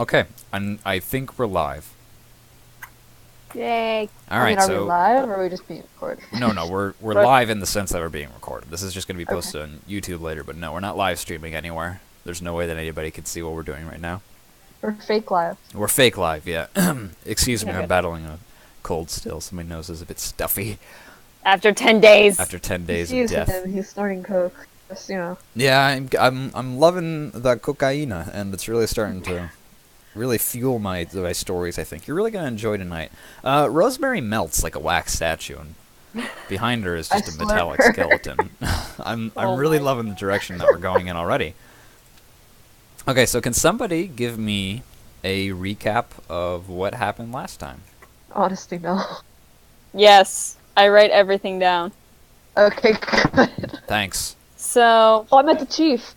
Okay, I think we're live. Yay. All I mean, right, are we so live or are we just being recorded? no, we're But live in the sense that we're being recorded. This is just going to be Okay. posted on YouTube later, but no, we're not live streaming anywhere. There's no way that anybody can see what we're doing right now. We're fake live. We're fake live, yeah. Excuse me, Okay. I'm battling a cold still, so my nose is a bit stuffy after 10 days. after 10 days of Excuse death. him, he's snorting coke. Just, Yeah, I'm loving the cocaine, and it's really starting to really fuel my stories. I think you're really gonna enjoy tonight. Rosemary melts like a wax statue, and behind her is I just a slurp metallic her. skeleton. I'm Oh really my. loving the direction that we're going in already. Okay, so can somebody give me a recap of what happened last time? Honestly, no. Yes, I write everything down. Okay, good. Thanks. So, Oh, I met the chief.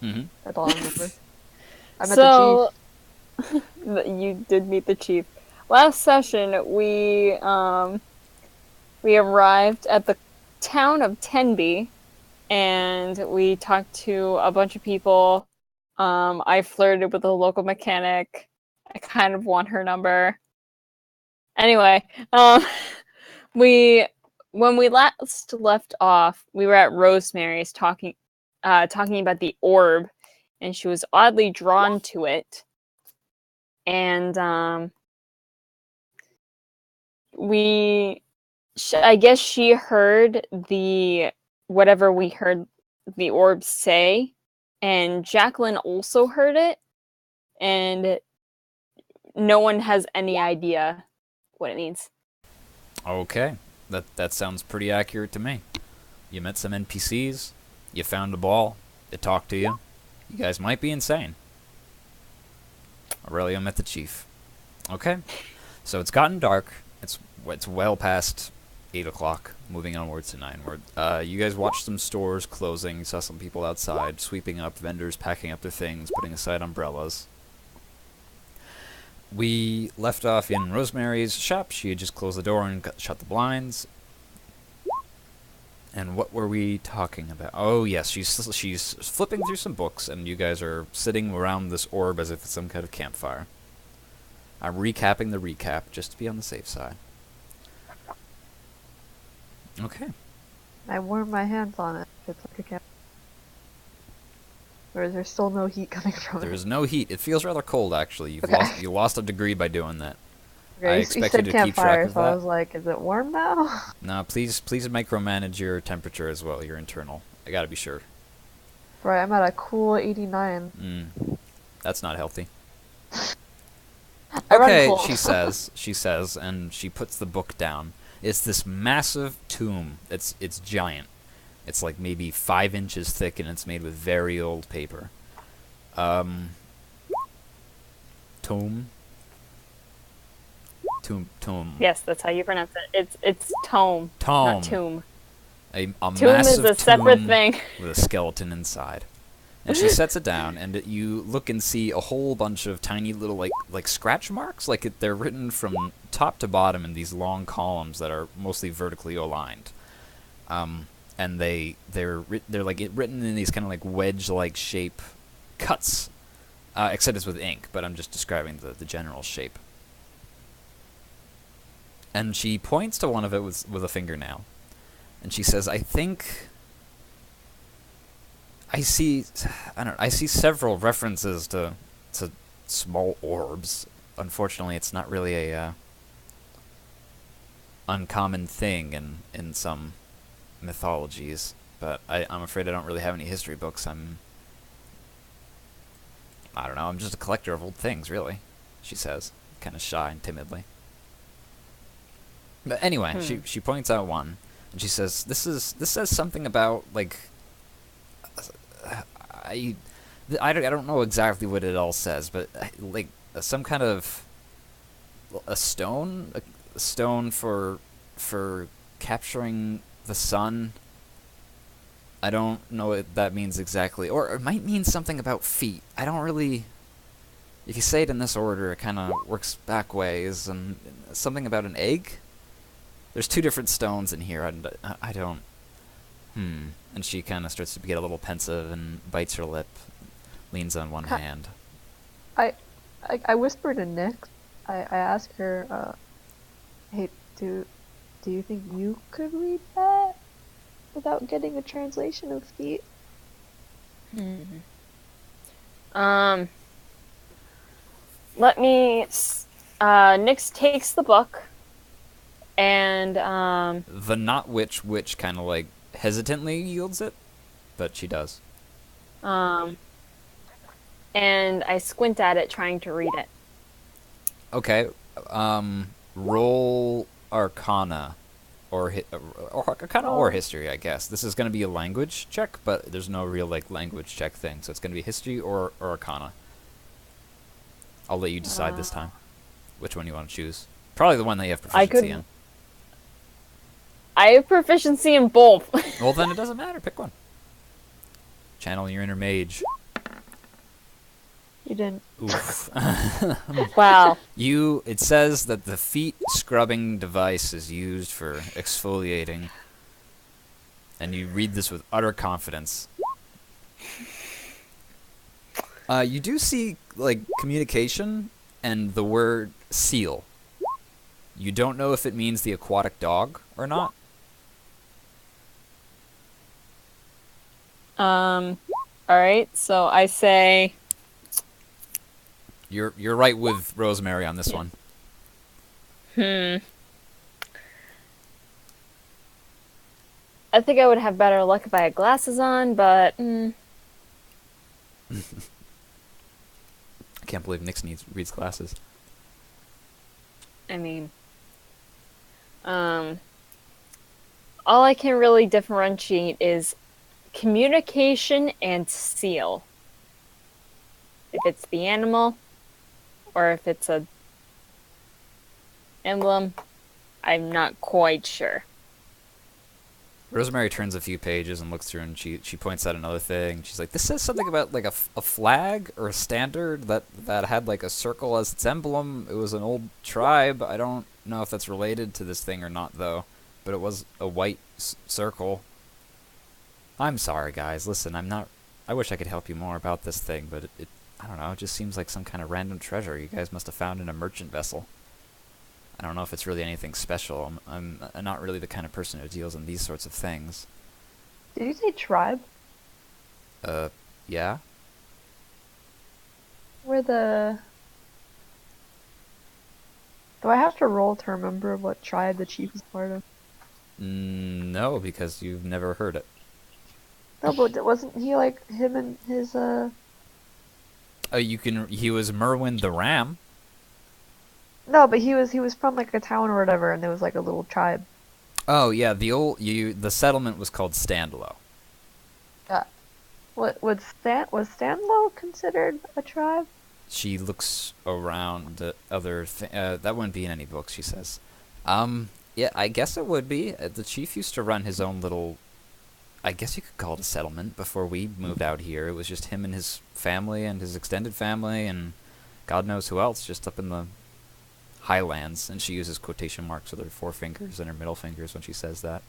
Hmm. That's all I remember. I met so the chief. you did meet the chief. Last session, we arrived at the town of Tenby, and we talked to a bunch of people. I flirted with a local mechanic. I kind of want her number. Anyway, we when we last left off, we were at Rosemary's talking about the orb, and she was oddly drawn to it. And I guess she heard the whatever we heard the orb say, and Jacqueline also heard it, and no one has any idea what it means. Okay, that sounds pretty accurate to me. You met some NPCs. You found a ball. It talked to you. You guys might be insane. Aurelio met the chief. Okay, so it's gotten dark. It's well past 8 o'clock, moving onwards to 9. You guys watched some stores closing, saw some people outside, sweeping up, vendors packing up their things, putting aside umbrellas. We left off in Rosemary's shop. She had just closed the door and shut the blinds. And what were we talking about? Oh yes, she's flipping through some books, and you guys are sitting around this orb as if it's some kind of campfire. I'm recapping the recap just to be on the safe side. Okay. I warm my hands on it. It's like a cap. Or is there still no heat coming from There it? is no heat. It feels rather cold, actually. Okay. You lost a degree by doing that. Okay, I you expected said to keep track campfire, of so I that. was like, is it warm now? No, please micromanage your temperature as well, your internal. I gotta be sure. Right, I'm at a cool 89. That's not healthy. I run Okay, cold. she says, and she puts the book down. It's this massive tomb. It's giant. It's like maybe 5 inches thick, and it's made with very old paper. Tomb. Tomb. Yes, that's how you pronounce it. It's tome, not tomb. A Tomb is massive a separate tomb thing. with a skeleton inside. And she sets it down, and you look and see a whole bunch of tiny little like scratch marks. They're written from top to bottom in these long columns that are mostly vertically aligned. And they're like written in these kind of like wedge-like shape cuts. Except it's with ink, but I'm just describing the general shape. And she points to one of it with a fingernail, and she says, "I think I see several references to small orbs. Unfortunately, it's not really a uncommon thing in some mythologies. But I'm afraid I don't really have any history books. I don't know. I'm just a collector of old things, really," she says, kind of shy and timidly. But anyway, she points out one, and she says, "This says something about like I don't know exactly what it all says, but like some kind of a stone for capturing the sun. I don't know what that means exactly, or it might mean something about feet. I don't really. If you say it in this order, it kind of works back ways, and something about an egg. There's 2 different stones in here. I don't. And she kind of starts to get a little pensive and bites her lip, leans on one hand. I whispered to Nick. I asked her, hey, do you think you could read that without getting a translation of feet? Um, let me. Nyx takes the book, and The not witch kind of like hesitantly yields it, but she does. um, and I squint at it, trying to read it. Okay. Roll Arcana, or Arcana or History, I guess. This is going to be a language check, but there's no real like language check thing, so it's going to be History or Arcana. I'll let you decide this time which one you want to choose. Probably the one that you have proficiency in. I have proficiency in both. Well, then it doesn't matter. Pick one. Channel your inner mage. You didn't. Oof. Wow. It says that the feet scrubbing device is used for exfoliating. And you read this with utter confidence. You do see, like, communication and the word seal. You don't know if it means the aquatic dog or not. Alright, so I say... You're right with Rosemary on this one. I think I would have better luck if I had glasses on, but... I can't believe Nix reads glasses. I mean... all I can really differentiate is communication and seal. If it's the animal, or if it's a emblem, I'm not quite sure. Rosemary turns a few pages and looks through, and she points out another thing. She's like, "This says something about like a flag or a standard that had like a circle as its emblem. It was an old tribe. I don't know if that's related to this thing or not, though. But it was a white circle." I'm sorry, guys. Listen, I'm not. I wish I could help you more about this thing, but it I don't know. It just seems like some kind of random treasure you guys must have found in a merchant vessel. I don't know if it's really anything special. I'm not really the kind of person who deals in these sorts of things. Did you say tribe? Yeah? Where the... Do I have to roll to remember what tribe the chief is part of? No, because you've never heard it. No, but wasn't he like him and his He was Merwin the Ram. No, but he was from like a town or whatever, and there was like a little tribe. Oh yeah, the settlement was called Standlow. Was Stanlow considered a tribe? She looks around at other that wouldn't be in any books, she says. Yeah, I guess it would be. The chief used to run his own little, I guess you could call it a settlement before we moved out here. It was just him and his family and his extended family and God knows who else, just up in the highlands. And she uses quotation marks with her forefingers and her middle fingers when she says that.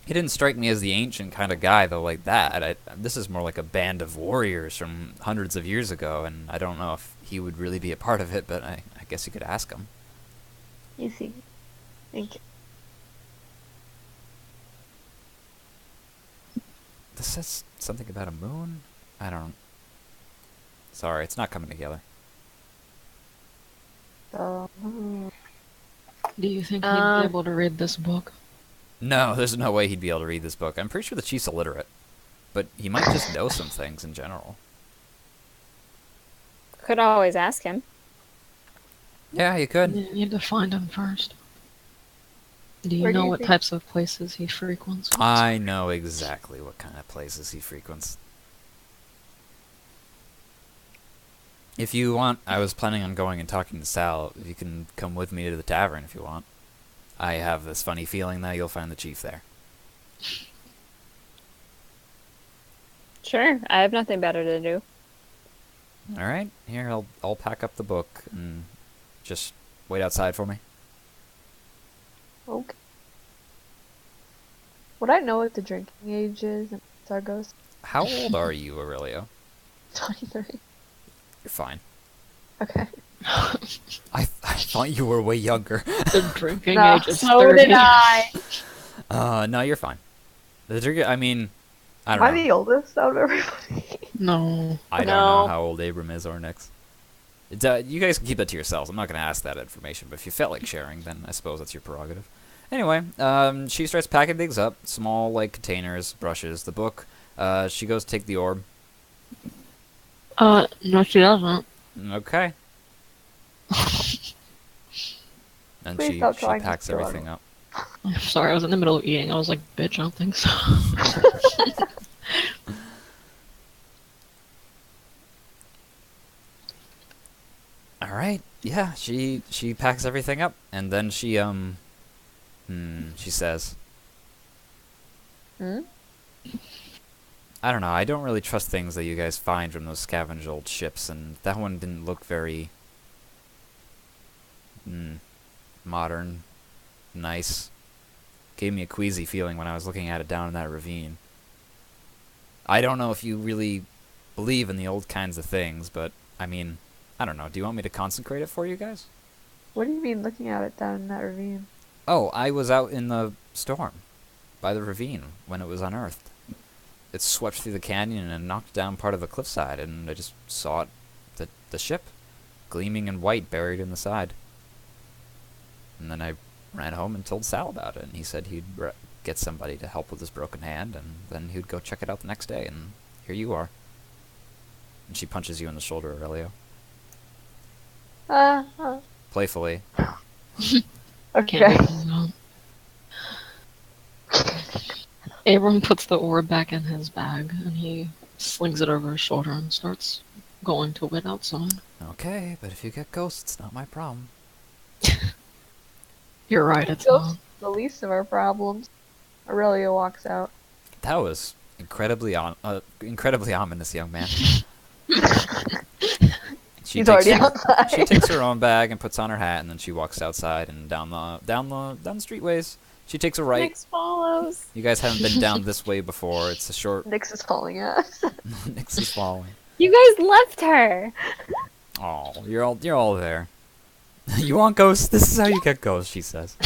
He didn't strike me as the ancient kind of guy, though, like that. This is more like a band of warriors from hundreds of years ago, and I don't know if he would really be a part of it, but I guess you could ask him. Easy. Thank you. This says something about a moon? I don't... Sorry, it's not coming together. So, Do you think he'd be able to read this book? No, there's no way he'd be able to read this book. I'm pretty sure the chief's illiterate. But he might just know some things in general. Could always ask him. Yeah, you could. You need to find him first. Do you Where do know you what think- types of places he frequents? I know exactly what kind of places he frequents. If you want, I was planning on going and talking to Sal. You can come with me to the tavern if you want. I have this funny feeling that you'll find the chief there. Sure, I have nothing better to do. All right, here I'll pack up the book and just wait outside for me. okay. Would I know what the drinking age is in Sargasso? How old are you, Aurelio? 23. You're fine. Okay. I thought you were way younger. The drinking No, age is So 30. did I. No, you're fine. The drinking, I mean, I Am don't I know. the oldest out of everybody? No. I don't know No. how old Abram is or Nix. It's, you guys can keep that to yourselves. I'm not going to ask that information, but if you felt like sharing, then I suppose that's your prerogative. Anyway, she starts packing things up. Small, like, containers, brushes, the book. She goes to take the orb. No, she doesn't. Okay. And Please she stop trying to packs steal everything up. I'm sorry, I was in the middle of eating. I was like, bitch, I don't think so. All right. Yeah, she packs everything up, and then she says, Hmm? I don't know. I don't really trust things that you guys find from those scavenged old ships, and that one didn't look very modern, nice. Gave me a queasy feeling when I was looking at it down in that ravine. I don't know if you really believe in the old kinds of things, but I mean, I don't know. Do you want me to consecrate it for you guys? What do you mean looking at it down in that ravine? Oh, I was out in the storm by the ravine when it was unearthed. It swept through the canyon and knocked down part of the cliffside, and I just saw it, the ship, gleaming in white, buried in the side. And then I ran home and told Sal about it, and he said he'd get somebody to help with his broken hand, and then he'd go check it out the next day, and here you are. And she punches you in the shoulder, Aurelio. Playfully. Okay. Can't do that. Abram puts the orb back in his bag, and he slings it over his shoulder and starts going to wait outside. Okay, but if you get ghosts, it's not my problem. You're right, it's Ghosts, not. the least of our problems. Aurelia walks out. That was incredibly ominous, young man. He's already outside. She takes her own bag and puts on her hat, and then she walks outside and down the streetways. She takes a right. Nix follows. You guys haven't been down this way before. It's a short. Nyx is calling us. Nix is following. You guys left her. Oh, you're all there. You want ghosts? This is how you get ghosts, she says.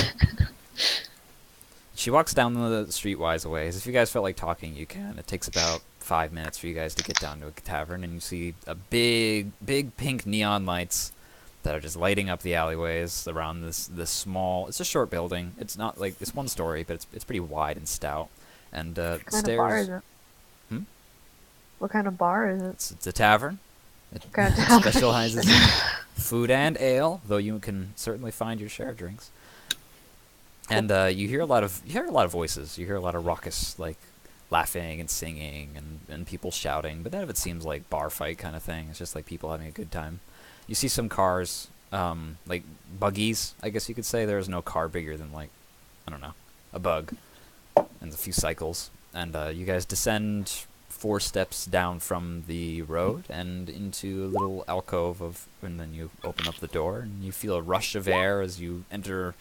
She walks down the streetwise a ways. If you guys felt like talking, you can. It takes about 5 minutes for you guys to get down to a tavern, and you see a big pink neon lights that are just lighting up the alleyways around this small. It's a short building. It's not like it's one story, but it's pretty wide and stout. And What kind stairs. of bar is it? Hmm? What kind of bar is it? It's a tavern. It Kind of tavern. specializes in food and ale, though you can certainly find your share of drinks. And you hear a lot of voices. You hear a lot of raucous, like, laughing and singing and people shouting. But none of it seems like bar fight kind of thing. It's just like people having a good time. You see some cars, like buggies, I guess you could say. There's no car bigger than, like, I don't know, a bug, and a few cycles. And you guys descend 4 steps down from the road and into a little alcove and then you open up the door and you feel a rush of air as you enter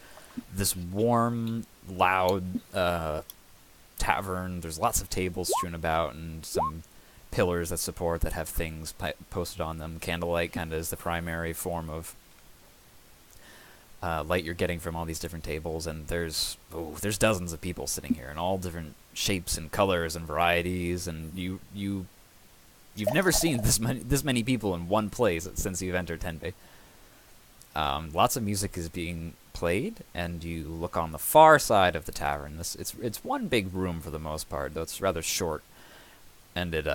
this warm, loud tavern. There's lots of tables strewn about and some pillars that have things posted on them. Candlelight kind of is the primary form of light you're getting from all these different tables, and there's dozens of people sitting here in all different shapes and colors and varieties, and you've never seen this many people in one place since you've entered Tenbei. Lots of music is being played, and you look on the far side of the tavern. It's one big room for the most part, though it's rather short, and it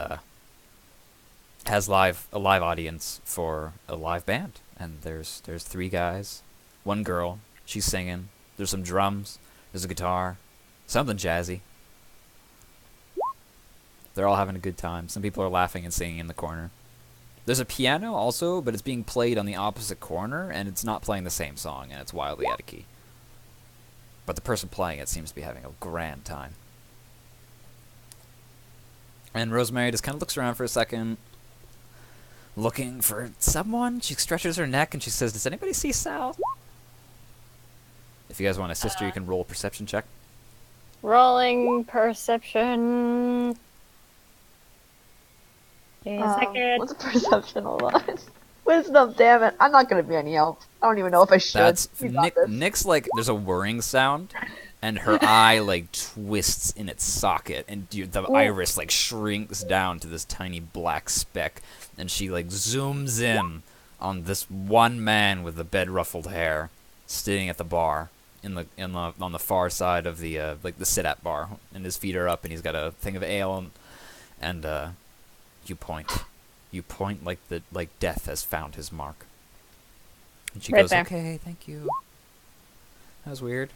has a live audience for a live band. And there's 3 guys, 1 girl. She's singing. There's some drums. There's a guitar, something jazzy. They're all having a good time. Some people are laughing and singing in the corner. There's a piano also, but it's being played on the opposite corner, and it's not playing the same song, and it's wildly out of key. But the person playing it seems to be having a grand time. And Rosemary just kind of looks around for a second, looking for someone. She stretches her neck, and she says, "Does anybody see Sal?" If you guys want a sister, you can roll a perception check. Rolling perception. A second. What's a perception? Hold on. Wisdom, damn it. I'm not gonna be any help. I don't even know if I should. That's You got Nick. this. Nick's like, there's a whirring sound, and her eye like twists in its socket, and the iris like shrinks down to this tiny black speck, and she like zooms in on this one man with the bed ruffled hair, sitting at the bar on the far side of the like the sit at bar, and his feet are up, and he's got a thing of ale, and you point like death has found his mark. And she Right goes, there. okay, thank you. That was weird.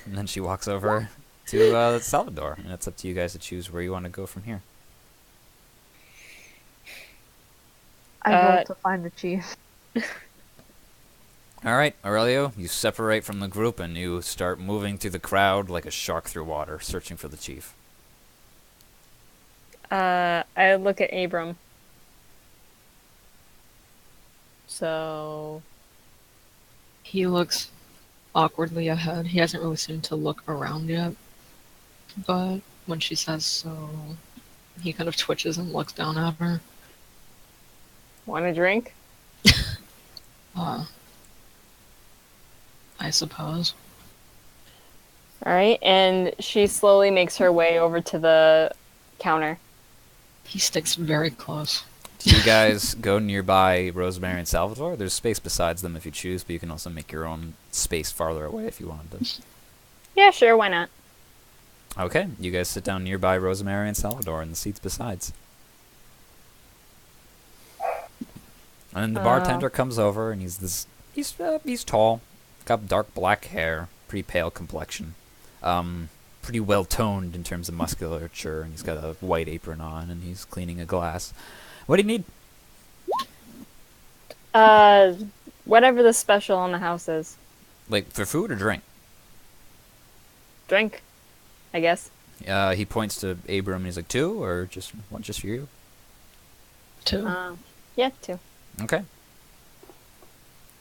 And then she walks over to Salvador, and it's up to you guys to choose where you want to go from here. I vote to find the chief. All right, Aurelio, you separate from the group, and you start moving through the crowd like a shark through water, searching for the chief. I look at Abram. So, He looks awkwardly ahead. He hasn't really seemed to look around yet. But when she says so, he kind of twitches and looks down at her. want a drink? I suppose. All right, and she slowly makes her way over to the counter. He sticks very close. Do you guys go nearby Rosemary and Salvador? There's space besides them if you choose, but you can also make your own space farther away if you wanted to. Yeah, sure, why not? Okay, you guys sit down nearby Rosemary and Salvador in the seats besides. And the bartender comes over, and he's tall, got dark black hair, pretty pale complexion, pretty well toned in terms of musculature, and he's got a white apron on, and he's cleaning a glass. What do you need? Whatever the special on the house is. Like for food or drink? Drink, I guess. He points to Abram, and he's like, 2 or just one, just for you? 2. Yeah, 2. Okay.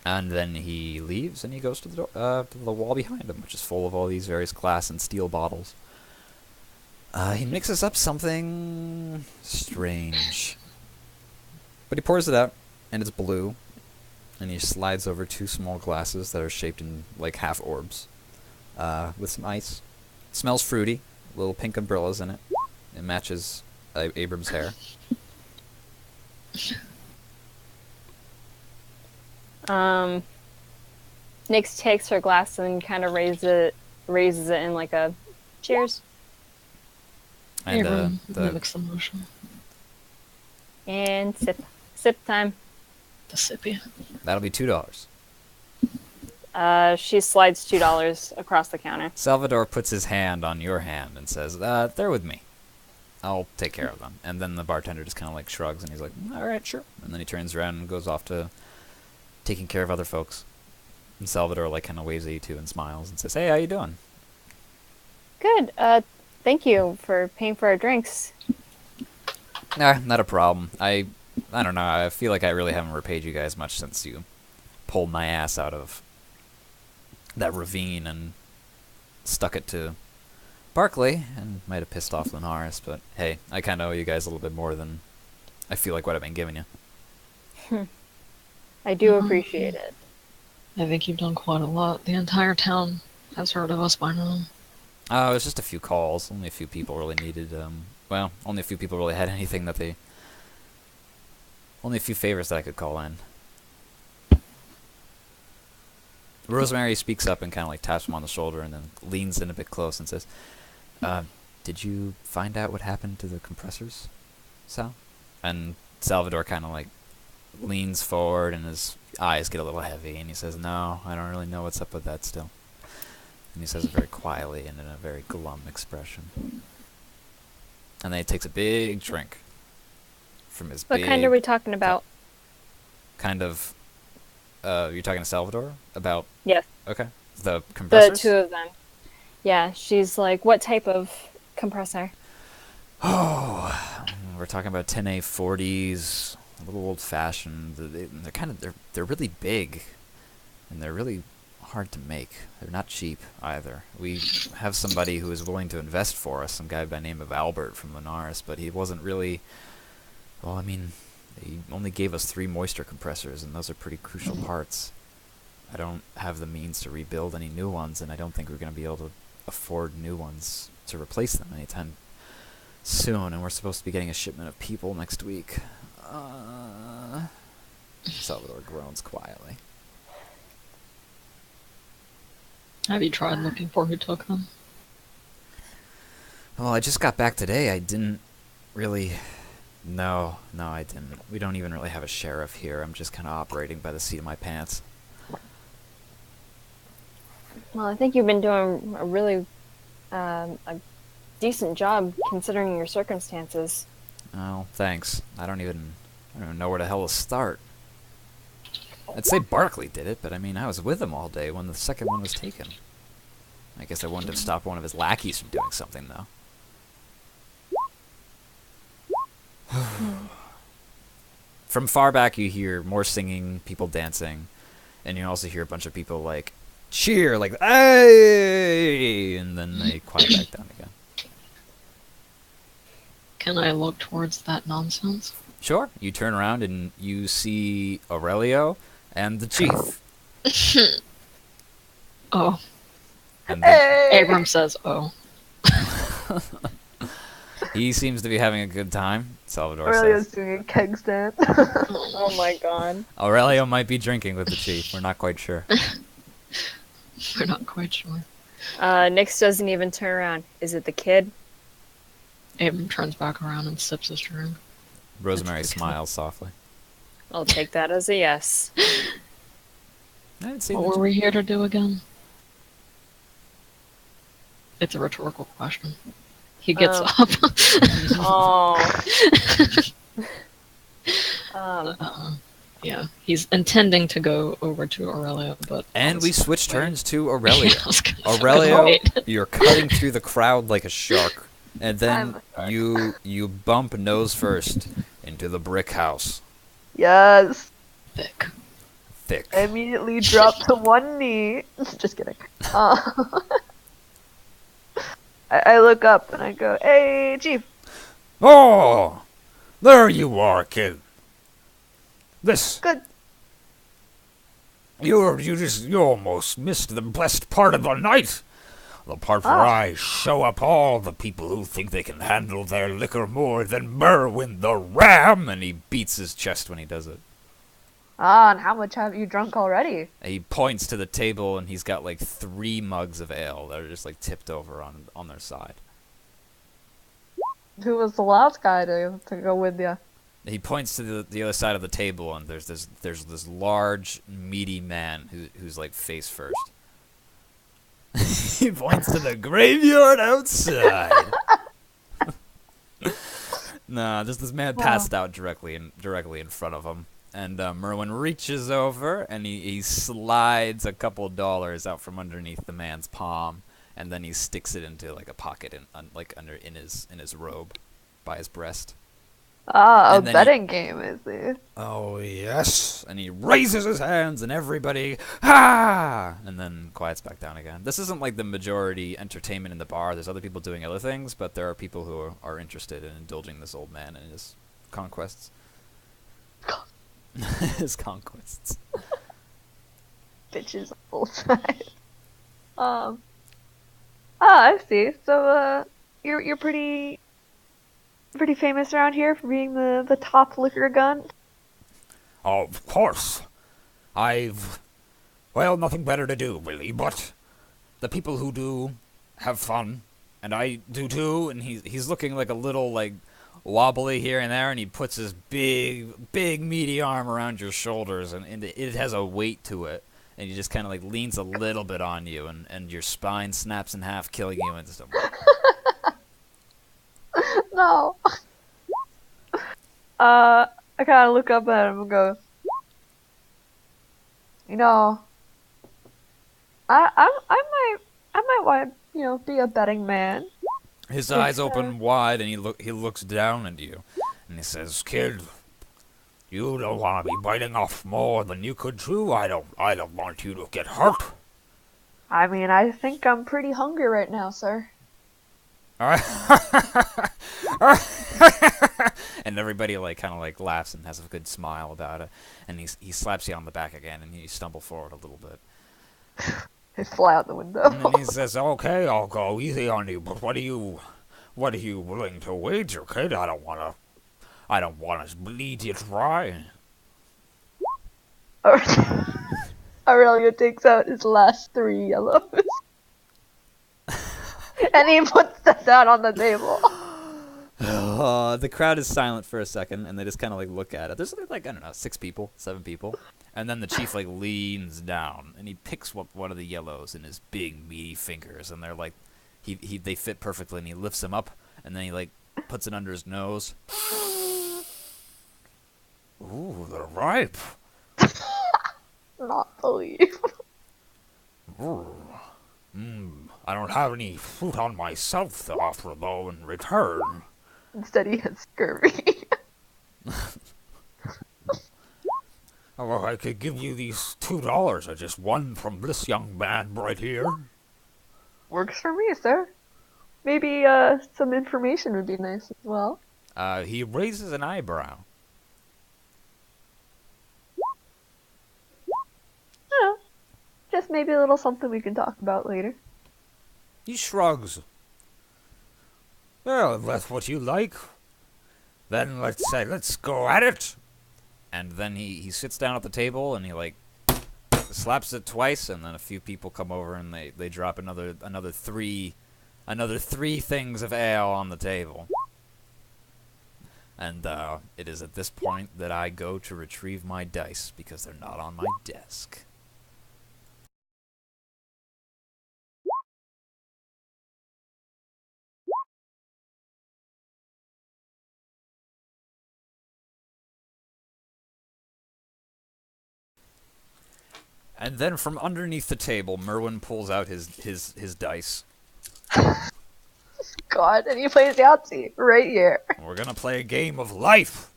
And then he leaves, and he goes to the wall behind him, which is full of all these various glass and steel bottles. He mixes up something strange. But he pours it out, and it's blue, and he slides over 2 small glasses that are shaped in, like, half orbs, with some ice. It smells fruity, little pink umbrellas in it. It matches Abram's hair. Nyx takes her glass and kind of raises it in like a cheers. And Abram mimics the motion. And sip time. The sippy. that'll be $2. She slides $2 across the counter. Salvador puts his hand on your hand and says, they're with me. I'll take care of them. And then the bartender just kind of like shrugs, and he's like, all right, sure. And then he turns around and goes off to taking care of other folks. And Salvador like kind of waves at you too and smiles and says, hey, how you doing? Good. Thank you for paying for our drinks. Nah, not a problem. I don't know. I feel like I really haven't repaid you guys much since you pulled my ass out of that ravine and stuck it to Barkley, and might have pissed off Linares, but hey, I kind of owe you guys a little bit more than I feel like what I've been giving you. I do appreciate it. I think you've done quite a lot. The entire town has heard of us by now. It was just a few calls. Only a few people really needed, only a few people really had anything that they... Only a few favors that I could call in. Rosemary speaks up and kind of like taps him on the shoulder and then leans in a bit close and says, did you find out what happened to the compressors, Sal? And Salvador kind of like leans forward and his eyes get a little heavy and he says, no, I don't really know what's up with that still. And he says it very quietly and in a very glum expression. And then he takes a big drink from his What kind are we talking about? You're talking to Salvador about? Yes. Okay. The The compressors? 2 of them. Yeah, she's like, what type of compressor? Oh, we're talking about 10A40s, a little old-fashioned. They're really big, and they're really hard to make. They're not cheap either. We have somebody who is willing to invest for us, some guy by the name of Albert from Linares, but he wasn't really Well, I mean, they only gave us 3 moisture compressors, and those are pretty crucial parts. I don't have the means to rebuild any new ones, and I don't think we're going to be able to afford new ones to replace them anytime soon, and we're supposed to be getting a shipment of people next week. Salvador groans quietly. Have you tried looking for who took them? Well, I just got back today. I didn't really... No, I didn't. We don't even really have a sheriff here. I'm just kind of operating by the seat of my pants. Well, I think you've been doing a really a decent job considering your circumstances. Oh, thanks. I don't even know where the hell to start. I'd say Barkley did it, but I mean, I was with him all day when the second one was taken. I guess I wouldn't have stopped one of his lackeys from doing something, though. From far back, you hear more singing, people dancing, and you also hear a bunch of people, like, cheer, like, hey! And then they quiet back down again. Can I look towards that nonsense? Sure. You turn around and you see Aurelio and the chief. Oh. And Abram says, oh. he seems to be having a good time, Salvador Aurelio's says. doing a keg stand. Oh my god. Aurelio might be drinking with the chief. We're not quite sure. We're not quite sure. Nyx doesn't even turn around. Is it the kid? Abram turns back around and sips his drink. Rosemary smiles softly. I'll take that as a yes. I didn't see What were we here to do again? It's a rhetorical question. He gets Oh. up. Oh. Yeah, he's intending to go over to Aurelio, but... And we switch turns to Aurelio. I was gonna say, Aurelio, wait. you're cutting through the crowd like a shark. And then I'm you bump nose first into the brick house. Yes. Thick. Thick. I immediately drop to one knee. Just kidding. I look up and I go, "Hey, Chief." Oh, there you are, kid. This Good. you almost missed the best part of the night. The part where I show up all the people who think they can handle their liquor more than Merwin the Ram. And he beats his chest when he does it. And how much have you drunk already? He points to the table and he's got like 3 mugs of ale that are just like tipped over on their side. Who was the last guy to go with you? He points to the other side of the table and there's this large, meaty man who's like face first. He points to the graveyard outside. Nah, just this man passed out directly in front of him. And Merwin reaches over and he slides a couple dollars out from underneath the man's palm, and then he sticks it into like a pocket in his robe by his breast. A And then betting game, is it? Oh yes. And he raises his hands and everybody, ah! And then quiets back down again. This isn't like the majority entertainment in the bar. There's other people doing other things, but there are people who are interested in indulging this old man in his conquests. His conquests. Bitches on both sides. I see. So, you're pretty famous around here for being the top liquor gun. Of course. Well, nothing better to do, really, but the people who do have fun, and I do too, And he's looking like a little like wobbly here and there, and he puts his big meaty arm around your shoulders, and it has a weight to it, and he just kind of like leans a little bit on you, and your spine snaps in half, killing you instantly. No. I kind of look up at him and go, you know, I might want to, be a betting man. His eyes open wide, and he looks down at you, and he says, kid, you don't want to be biting off more than you could chew. I don't want you to get hurt. I mean, I think I'm pretty hungry right now, sir. And everybody like kind of like laughs and has a good smile about it. And he slaps you on the back again, and you stumble forward a little bit. I fly out the window. And then he says, "Okay, I'll go easy on you, but what are you willing to wager, kid? I don't wanna bleed you dry." Aurelio takes out his last 3 yellows. And he puts that down on the table. The crowd is silent for a second, and they just kind of like look at it. There's like, I don't know, 6 people, 7 people. And then the chief like leans down, and he picks up one of the yellows in his big meaty fingers, and they're like, they fit perfectly, and he lifts them up, and then he like puts it under his nose. Ooh, they're ripe. Not believe. Ooh. I don't have any fruit on myself to offer, though, in return. Instead, he has scurvy. Oh, well, I could give you these $2 I just won from this young man right here. Works for me, sir. Maybe some information would be nice as well. He raises an eyebrow. Oh, just maybe a little something we can talk about later. He shrugs. Well, if that's what you like, then let's go at it. And then he sits down at the table, and he like slaps it twice, and then a few people come over, and they drop another 3 things of ale on the table. And it is at this point that I go to retrieve my dice, because they're not on my desk. And then from underneath the table, Merwin pulls out his dice. God, and he plays Yahtzee right here. We're gonna play a game of life.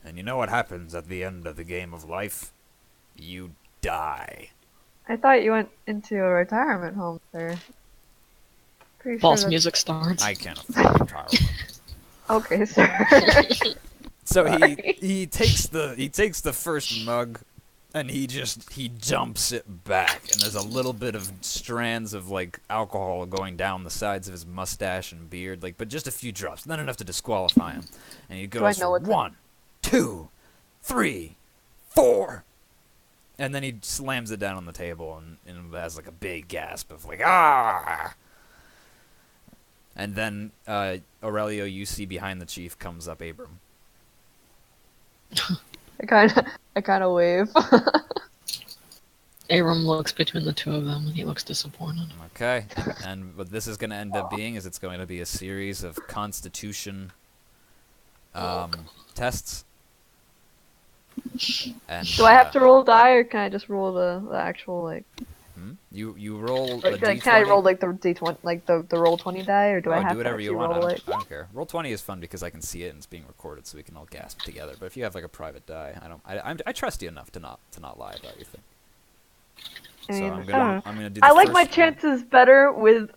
And you know what happens at the end of the game of life? You die. I thought you went into a retirement home, sir. Pretty False sure music starts. I can't afford retirement. Okay, sir. So he takes the first mug, and he dumps it back, and there's a little bit of strands of like alcohol going down the sides of his mustache and beard, like, but just a few drops, not enough to disqualify him. And he goes, I know what's 1, 2, 3, 4, and then he slams it down on the table and has like a big gasp of like ah. And then Aurelio, you see behind the chief, comes up Abram. I kind of wave. Aram looks between the two of them, and he looks disappointed. Okay, and what this is going to end up being is it's going to be a series of Constitution tests. And, Do I have to roll die, or can I just roll the actual like? You roll Or, a like, d20. can I roll like the d20, like the roll 20 die, or do I have do whatever to you actually want. roll I it? don't care. Roll 20 is fun because I can see it and it's being recorded, so we can all gasp together. But if you have like a private die, I trust you enough to not lie about your thing. I mean, So I don't know. I'm gonna do. I the like first my one. chances better with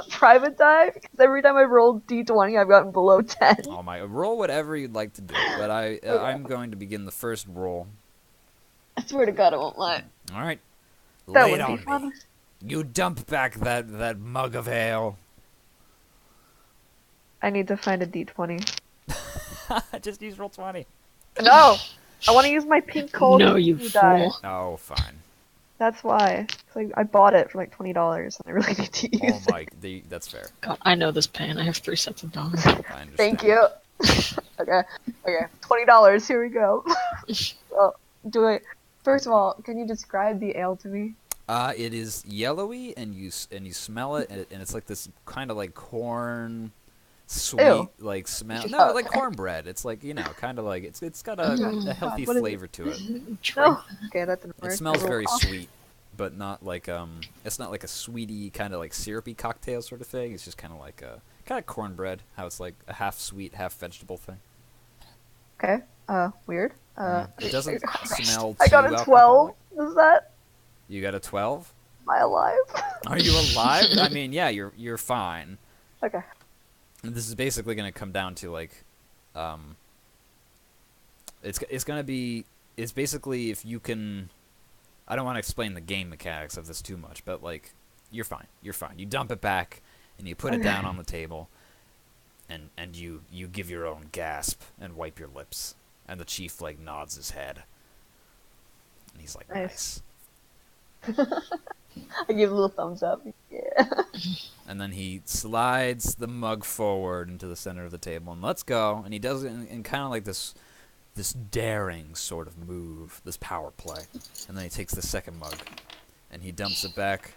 private die because every time I rolled d20, I've gotten below 10. Oh my! Roll whatever you'd like to do, but I'm going to begin the first roll. I swear to God, I won't lie. All right. That Lay it would be on fun. me. You dump back that mug of ale. I need to find a d20. Just use roll 20. No, I want to use my pink cold No, you die. fool. Oh, fine. That's why. So I bought it for like $20, and I really need to use Oh it. my, that's fair. God, I know this pain. I have 3 sets of dice. I understand. Thank you. Okay, $20. Here we go. Well, do it. First of all, can you describe the ale to me? It is yellowy, and you smell it, and it's like this kind of like corn, sweet, Ew. like smell. Oh, No, like okay. cornbred. It's like, kind of like it's got a healthy What is it? flavor to it. No. Okay, that didn't work. It smells Roll very off. sweet, but not like it's not like a sweety kind of like syrupy cocktail sort of thing. It's just kind of like a cornbread. How it's like a half sweet, half vegetable thing. Okay. Weird. It doesn't smell too I got a 12. alcoholic. Is that? You got a 12? Am I alive? Are you alive? I mean, yeah, you're fine. Okay. And this is basically going to come down to like It's gonna be. It's basically if you can. I don't want to explain the game mechanics of this too much, but like, you're fine. You're fine. You dump it back, and you put it down on the table, and you give your own gasp and wipe your lips, and the chief like nods his head, and he's like, nice. I give a little thumbs up. Yeah. And then he slides the mug forward into the center of the table and let's go. And he does it in kind of like this daring sort of move, this power play. And then he takes the second mug and he dumps it back.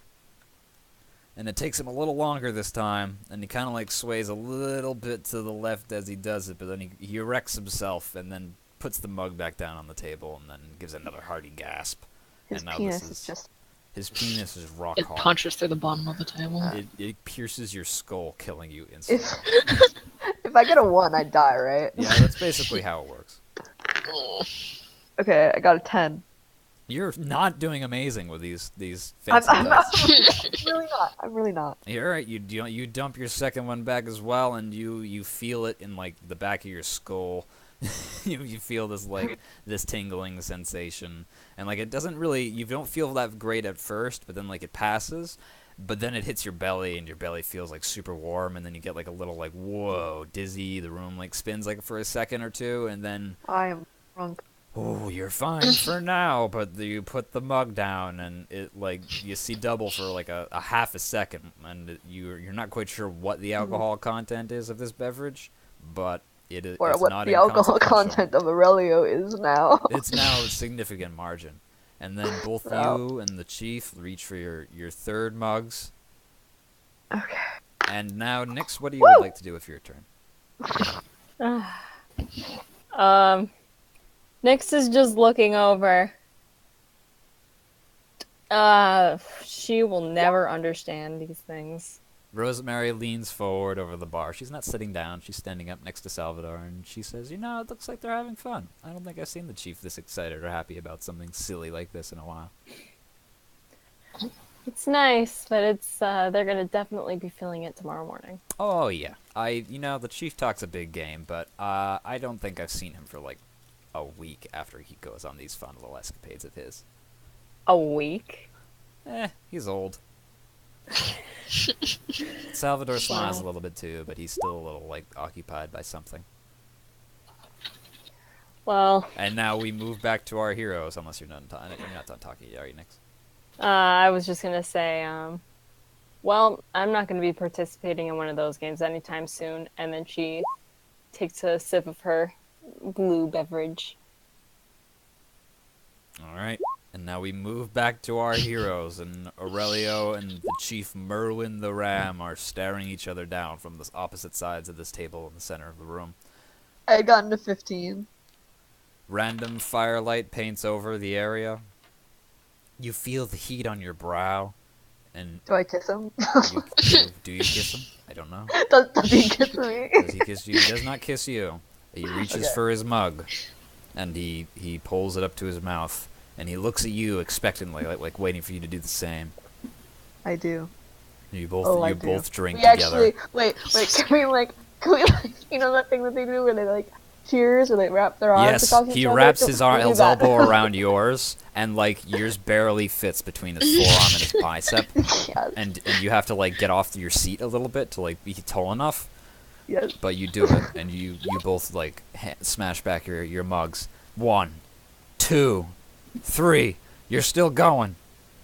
And it takes him a little longer this time. And he kind of like sways a little bit to the left as he does it. But then he erects himself and then puts the mug back down on the table and then gives another hearty gasp. His and now penis is just. His penis is rock It hard. punches through the bottom of the table. It pierces your skull, killing you instantly. If I get a 1, I die, right? Yeah, that's basically how it works. Okay, I got a 10. You're not doing amazing with these I'm fancy dice. really not. I'm really not. You're right. You dump your second one back as well, and you feel it in like the back of your skull. you feel this tingling sensation, and like it doesn't really, you don't feel that great at first, but then like it passes, but then it hits your belly and your belly feels like super warm, and then you get like a little like whoa dizzy. The room like spins like for a second or two, and then I am drunk. oh, you're fine for now, but you put the mug down and it like you see double for like a half a second, and you're not quite sure what the alcohol content is of this beverage, but it's What not the alcohol inconsequential. content of Aurelio is now. It's now a significant margin. And then both you and the chief reach for your third mugs. Okay. And now, Nix, what do you would like to do with your turn? Nyx is just looking over. She will never understand these things. Rosemary leans forward over the bar. She's not sitting down. She's standing up next to Salvador, and she says, it looks like they're having fun. I don't think I've seen the chief this excited or happy about something silly like this in a while. It's nice, but it's they're gonna definitely be feeling it tomorrow morning. Oh, yeah. The chief talks a big game, but I don't think I've seen him for, like, a week after he goes on these fun little escapades of his. A week? He's old. Salvador smiles a little bit too, but he's still a little like occupied by something. Well, And now we move back to our heroes, unless you're not done talking yet, are you, Nix? I was just gonna say, well, I'm not gonna be participating in one of those games anytime soon. And then she takes a sip of her blue beverage. All right. And now we move back to our heroes, and Aurelio and the Chief Merwin the Ram are staring each other down from the opposite sides of this table in the center of the room. I had gotten to 15. Random firelight paints over the area. You feel the heat on your brow, and Do I kiss him? do you kiss him? I don't know. Does he kiss me? Does he kiss you? He does not kiss you. He reaches Okay. for his mug, and he pulls it up to his mouth, and he looks at you expectantly, like waiting for you to do the same. I do. You both Oh, I you do. both drink We together. actually wait. Can we like that thing that they do where they like cheers or they wrap their arms Yes, across each he other? wraps Can his we do his that? elbow around yours, and like yours barely fits between his forearm and his bicep, Yes. and you have to like get off your seat a little bit to like be tall enough. Yes. But you do it, and you both like smash back your mugs. 1, 2, 3. You're still going.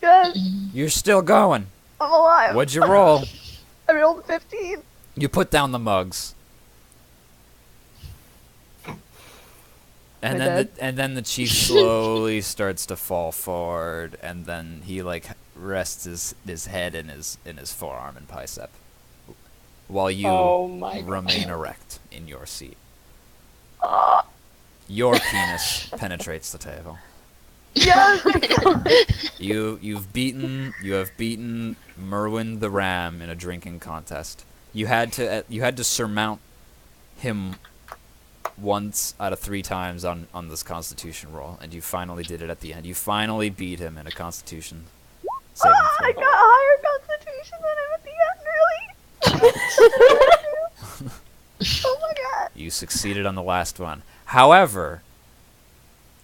Yes. You're still going. I'm alive. What'd you roll? I rolled 15. You put down the mugs. And Am I then dead? and then the chief slowly starts to fall forward, and then he like rests his head in his forearm and bicep, while you Oh my god. remain erect in your seat. Your penis penetrates the table. Yes. You have beaten Merwin the Ram in a drinking contest. You had to surmount him once out of 3 times on this Constitution roll, and you finally did it at the end. You finally beat him in a Constitution saving I throw. got higher constitution than him at the end. Really. Oh my god. You succeeded on the last one. However,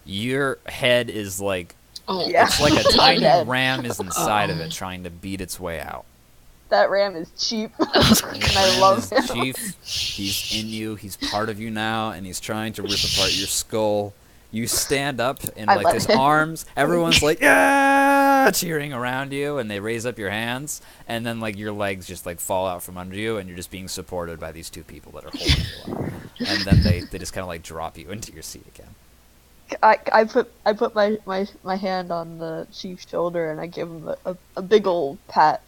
Your head is like Oh, Yeah. it's like a I'm tiny dead. ram is inside of it trying to beat its way out. That ram is cheap. The And I ram love is him. Chief. He's in you. He's part of you now, and he's trying to rip apart your skull. You stand up in I like let his him. arms. Everyone's like, yeah, cheering around you, and they raise up your hands, and then like your legs just like fall out from under you, and you're just being supported by these two people that are holding you up. And then they just kind of like drop you into your seat again. I put my hand on the chief's shoulder and I give him a big old pat.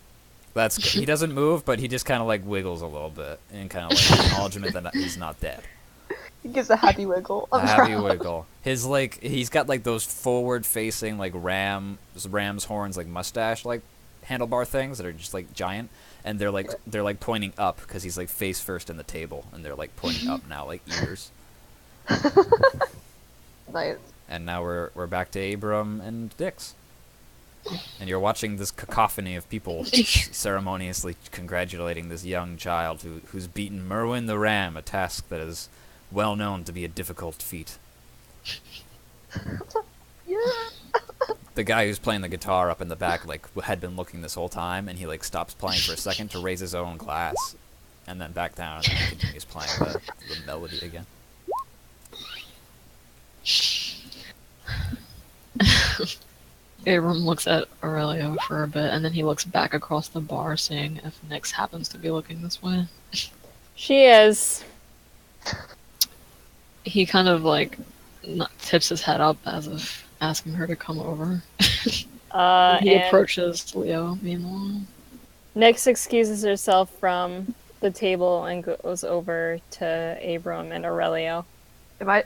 That's good. He doesn't move, but he just kind of like wiggles a little bit in kind of like acknowledgement that he's not dead. He gives a happy wiggle. A I'm happy proud. wiggle. His like he's got like those forward-facing like ram's horns like mustache like handlebar things that are just like giant, and they're like pointing up because he's like face first in the table, and they're like pointing up now like ears. Nice. And now we're back to Abram and Dix. And you're watching this cacophony of people ceremoniously congratulating this young child who's beaten Merwin the Ram, a task that is well known to be a difficult feat. Yeah. The guy who's playing the guitar up in the back like had been looking this whole time, and he like stops playing for a second to raise his own glass, and then back down, and then he continues playing the melody again. Abram looks at Aurelio for a bit, and then he looks back across the bar, seeing if Nyx happens to be looking this way. She is. He kind of like tips his head up as if asking her to come over. He And approaches Leo, meanwhile. Nyx excuses herself from the table and goes over to Abram and Aurelio.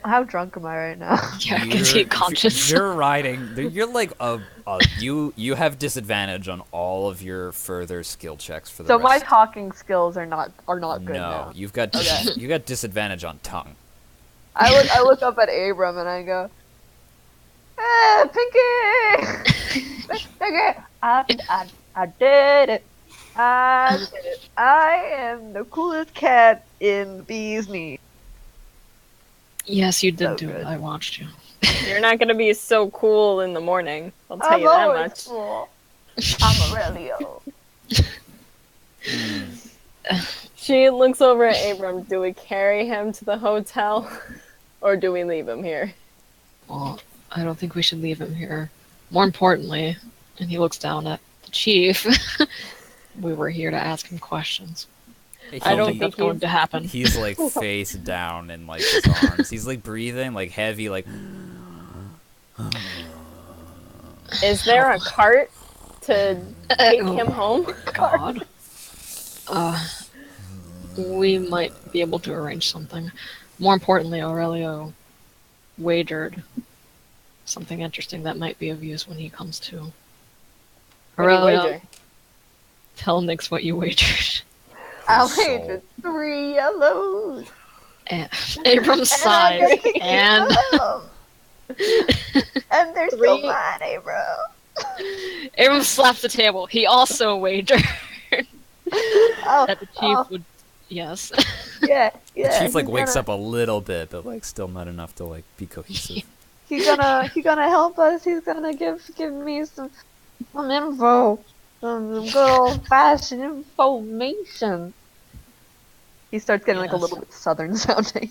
How drunk am I right now? Yeah, because he's conscious. You're riding. You're like you have disadvantage on all of your further skill checks for the So rest. my talking skills are not good No, now. you've got Okay. you got disadvantage on tongue. I look up at Abram and I go, Pinky! Pinky! I did it. I did it. I am the coolest cat in the bee's knee. Yes, you did So do good. it. I watched you. You're not going to be so cool in the morning. I'll tell I'm you that always much. cool. I'm Aurelio. She looks over at Abram. Do we carry him to the hotel? Or do we leave him here? Well, I don't think we should leave him here. More importantly, and he looks down at the chief, we were here to ask him questions. I don't think that's think going to happen. He's like face down in like his arms. He's like breathing like heavy like. Is there a cart to take him home? God. We might be able to arrange something. More importantly, Aurelio wagered something interesting that might be of use when he comes to. What do you Aurelio, wager? tell Nyx what you wagered. I'll Soul. wager 3 yellows. And Abram sighed, I'm taking and yellow. And they're still 3 mine, Abram. Abram slaps the table. He also wagered Oh, that the chief would. Yes. yeah, The yeah. chief like he's wakes gonna- up a little bit, but like still not enough to like be cohesive. He's gonna help us. He's gonna give me some info, some good old fashioned information. He starts getting like a Yes. little bit southern sounding.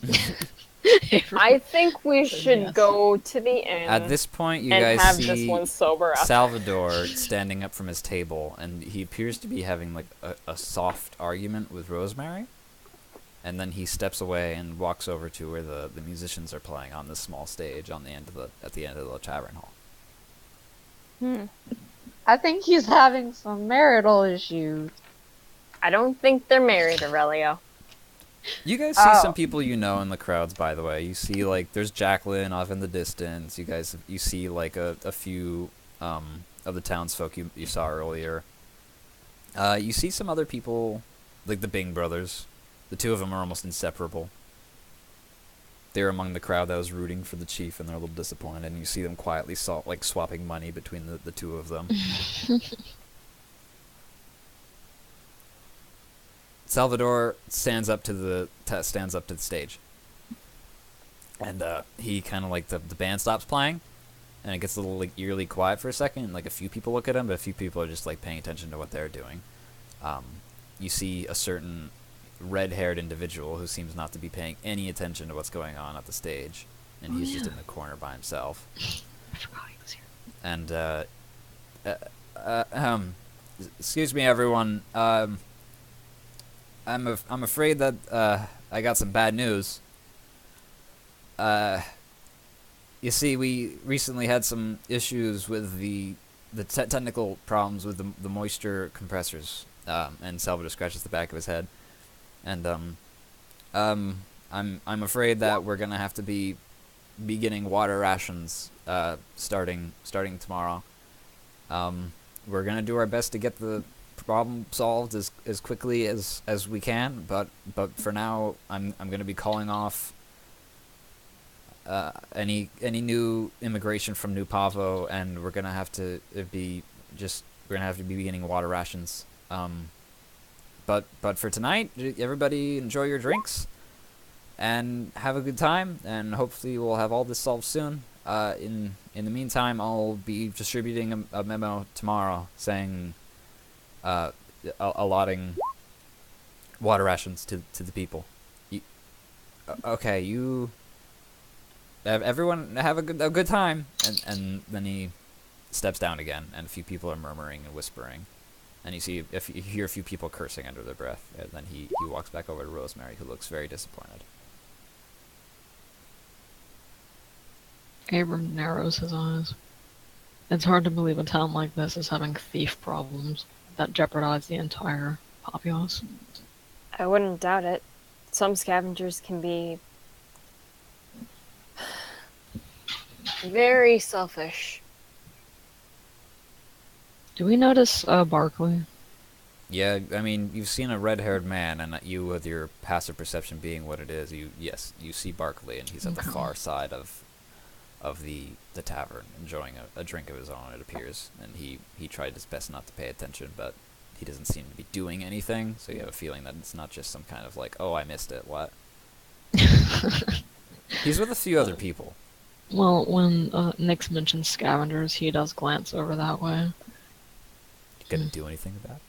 I think we should Yes. go to the inn At this point, you and guys have see this one sober up. Salvador standing up from his table, and he appears to be having like a soft argument with Rosemary. And then he steps away and walks over to where the musicians are playing on this small stage at the end of the tavern hall. I think he's having some marital issues. I don't think they're married, Aurelio. You guys see Oh. some people you know in the crowds, by the way. You see like there's Jacqueline off in the distance. You see like a few of the townsfolk you saw earlier. You see some other people, like the Bing brothers. The two of them are almost inseparable. They're among the crowd that was rooting for the chief, and they're a little disappointed. And you see them quietly swapping money between the two of them. Salvador stands up to the stage. And he kind of like the band stops playing, and it gets a little like eerily quiet for a second. And, like a few people look at him, but a few people are just like paying attention to what they're doing. You see a certain red-haired individual who seems not to be paying any attention to what's going on at the stage, and he's just in the corner by himself. I forgot he was here. And excuse me, everyone. I'm afraid that I got some bad news. You see, we recently had some issues with the technical problems with the moisture compressors. And Salvador scratches the back of his head. And I'm afraid that we're gonna have to be beginning water rations starting tomorrow. We're gonna do our best to get the problem solved as quickly as we can, but for now I'm gonna be calling off any new immigration from New Pavo, and we're gonna have to be beginning water rations. But for tonight, everybody enjoy your drinks and have a good time, and hopefully we'll have all this solved soon. In the meantime, I'll be distributing a memo tomorrow saying allotting water rations to the people. Everyone have a good time, and then he steps down again, and a few people are murmuring and whispering, and you hear a few people cursing under their breath, and then he walks back over to Rosemary, who looks very disappointed. Abram narrows his eyes. It's hard to believe a town like this is having thief problems that jeopardize the entire populace. I wouldn't doubt it. Some scavengers can be very selfish. Do we notice Barkley? Yeah, I mean, you've seen a red-haired man, and you, with your passive perception being what it is, you see Barkley, and he's at the far side of the tavern, enjoying a drink of his own, it appears. And he tried his best not to pay attention, but he doesn't seem to be doing anything, so you have a feeling that it's not just some kind of like, oh, I missed it, what? He's with a few other people. Well, when Nix mentions scavengers, he does glance over that way. You gonna do anything about it?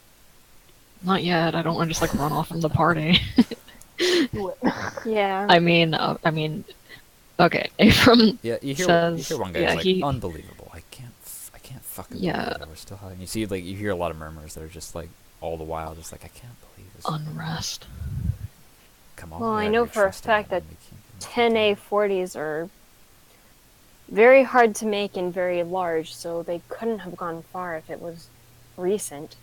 Not yet. I don't want to just like run off from the party. Yeah. I mean, okay. Abram Yeah, you hear one guy like, unbelievable. I can't fucking believe it. We're still having. You see, like, you hear a lot of murmurs that are just like all the while, just like, I can't believe this. Unrest. Come on. Well, I know for a fact that 10A40s are very hard to make and very large, so they couldn't have gone far if it was recent.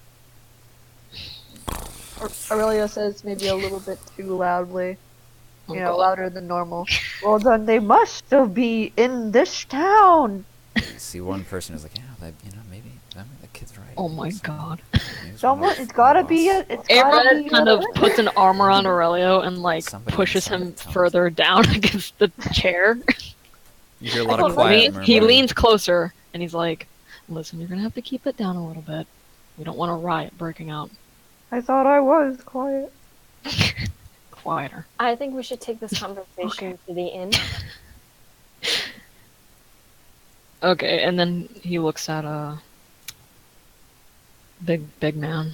Aurelio says maybe a little bit too loudly. Oh, You know, God. louder than normal. Well, then they must still be in this town. See, one person is like, yeah, maybe that kid's right. Oh my God. It's gotta be a. It's gotta Abram be kind a- of puts an arm around Aurelio and like Somebody pushes inside him the tunnel. further down against the chair. You hear a lot of quiet murmuring. He leans closer and he's like, "Listen, you're gonna have to keep it down a little bit. We don't want a riot breaking out. I thought I was quiet. Quieter." I think we should take this conversation to the inn. Okay, and then he looks at big man.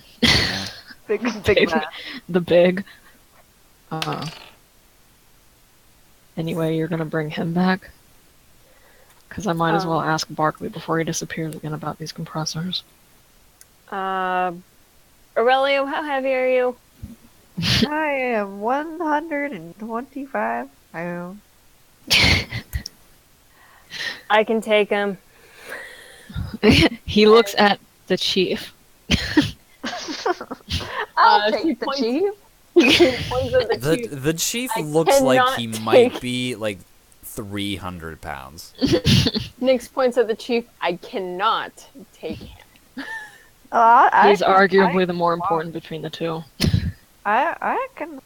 Big man. The big. Anyway, you're gonna bring him back? Because I might as well ask Barkley before he disappears again about these compressors. Aurelio, how heavy are you? I am 125 pounds. I can take him. He looks at the chief. I'll she take the points- chief. The chief looks like he might be like 300 pounds. Nix points at the chief. I cannot take him. He's arguably the more important between the two. I can.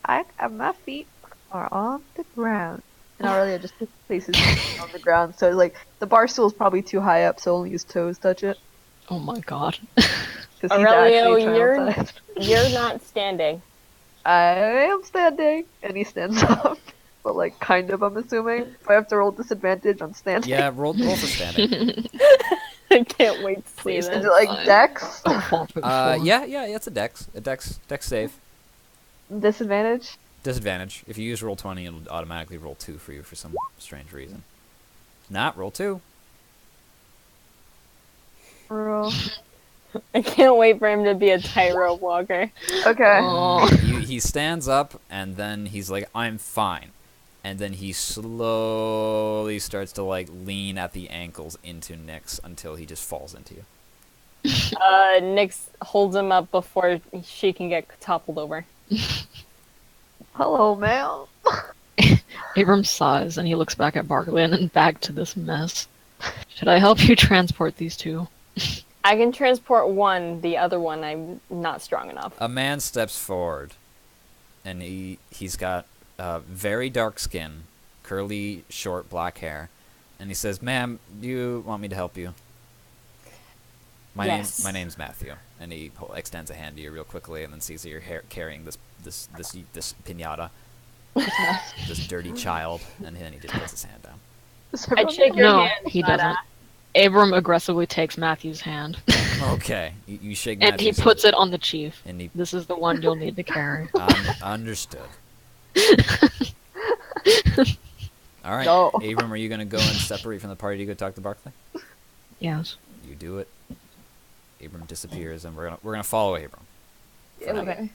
My feet are on the ground. And Aurelia just places his on the ground, so like the bar stool is probably too high up, so only his toes touch it. Oh my God. 'Cause he's Aurelio, actually traumatized. you're not standing. I am standing, and he stands up. but like kind of. I'm assuming. Do I have to roll disadvantage on standing. Yeah, roll for standing. I can't wait to see Please Is this. it like Dex? Don't fall through the floor. Yeah, it's a dex save. Disadvantage. Disadvantage. If you use roll 20, it'll automatically roll 2 for you for some strange reason. Not roll 2. Roll. I can't wait for him to be a tightrope walker. Okay. Oh. He stands up and then he's like, I'm fine. And then he slowly starts to like lean at the ankles into Nyx until he just falls into you. Nyx holds him up before she can get toppled over. Hello, ma'am. Abram sighs and he looks back at Barkley and then back to this mess. Should I help you transport these two? I can transport one, the other one I'm not strong enough. A man steps forward, and he's got very dark skin, curly, short, black hair, and he says, "Ma'am, do you want me to help you?" Yes. My name's Matthew, and he extends a hand to you real quickly, and then sees that you're carrying this pinata, this dirty child, and then he just puts his hand down. I'd shake your No, hand. he but, doesn't. Abram aggressively takes Matthew's hand Okay, you shake and he Matthew's puts it on the chief. and he This is the one you'll need to carry. understood. All right, No. Abram, are you gonna go and separate from the party to go talk to Barclay? Yes. You do it. Abram disappears, and we're gonna follow Abram. For now. Okay.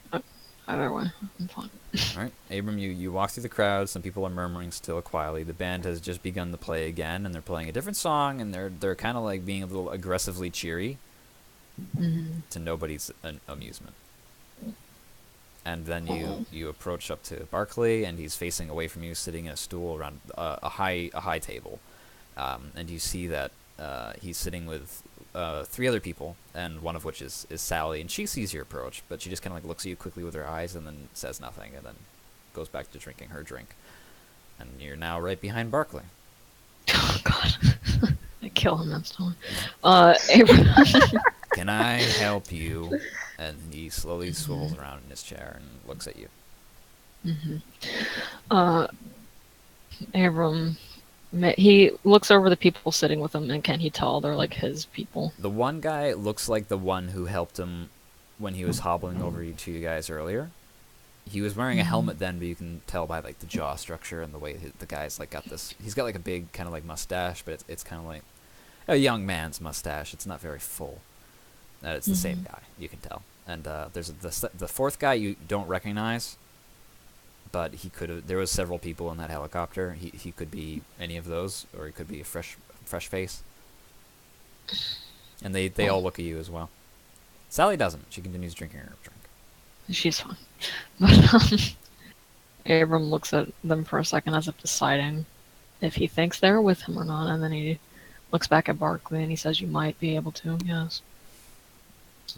Either way, I'm fine. All right, Abram, you walk through the crowd. Some people are murmuring still quietly. The band has just begun to play again, and they're playing a different song, and they're kind of like being a little aggressively cheery to nobody's amusement. And then you approach up to Barclay, and he's facing away from you, sitting in a stool around a high table, and you see that he's sitting with 3 other people, and one of which is Sally, and she sees your approach, but she just kind of like looks at you quickly with her eyes and then says nothing, and then goes back to drinking her drink. And you're now right behind Barclay. Oh god. I kill him instantly. Abram. Can I help you? And he slowly swivels around in his chair and looks at you. Abram, he looks over the people sitting with him, and can he tell they're like his people? The one guy looks like the one who helped him when he was hobbling over to you guys earlier. He was wearing a helmet then, but you can tell by like the jaw structure and the way the guy's like got this. He's got like a big kind of like mustache, but it's kind of like a young man's mustache. It's not very full. It's the same guy, you can tell. And there's the 4th guy you don't recognize, but he could have. There was several people in that helicopter. He could be any of those, or he could be a fresh face. And they all look at you as well. Sally doesn't. She continues drinking her drink. She's fine. But Abram looks at them for a second as if deciding if he thinks they're with him or not, and then he looks back at Barkley and he says, "You might be able to, yes."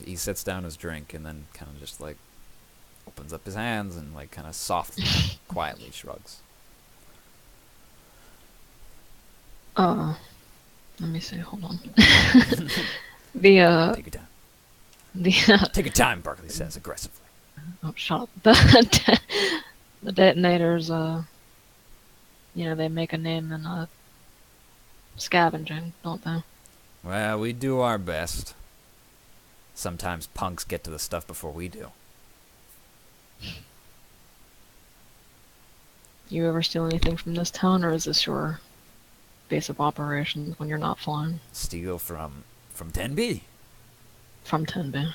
He sets down his drink and then kind of just like opens up his hands and like kind of softly, quietly shrugs. Let me see. Hold on. Take your time. The Take your time, Barkley says aggressively. oh, shut up. The detonators, they make a name in scavenging, don't they? Well, we do our best. Sometimes punks get to the stuff before we do. You ever steal anything from this town, or is this your base of operations when you're not flying? Steal from 10B? From 10B.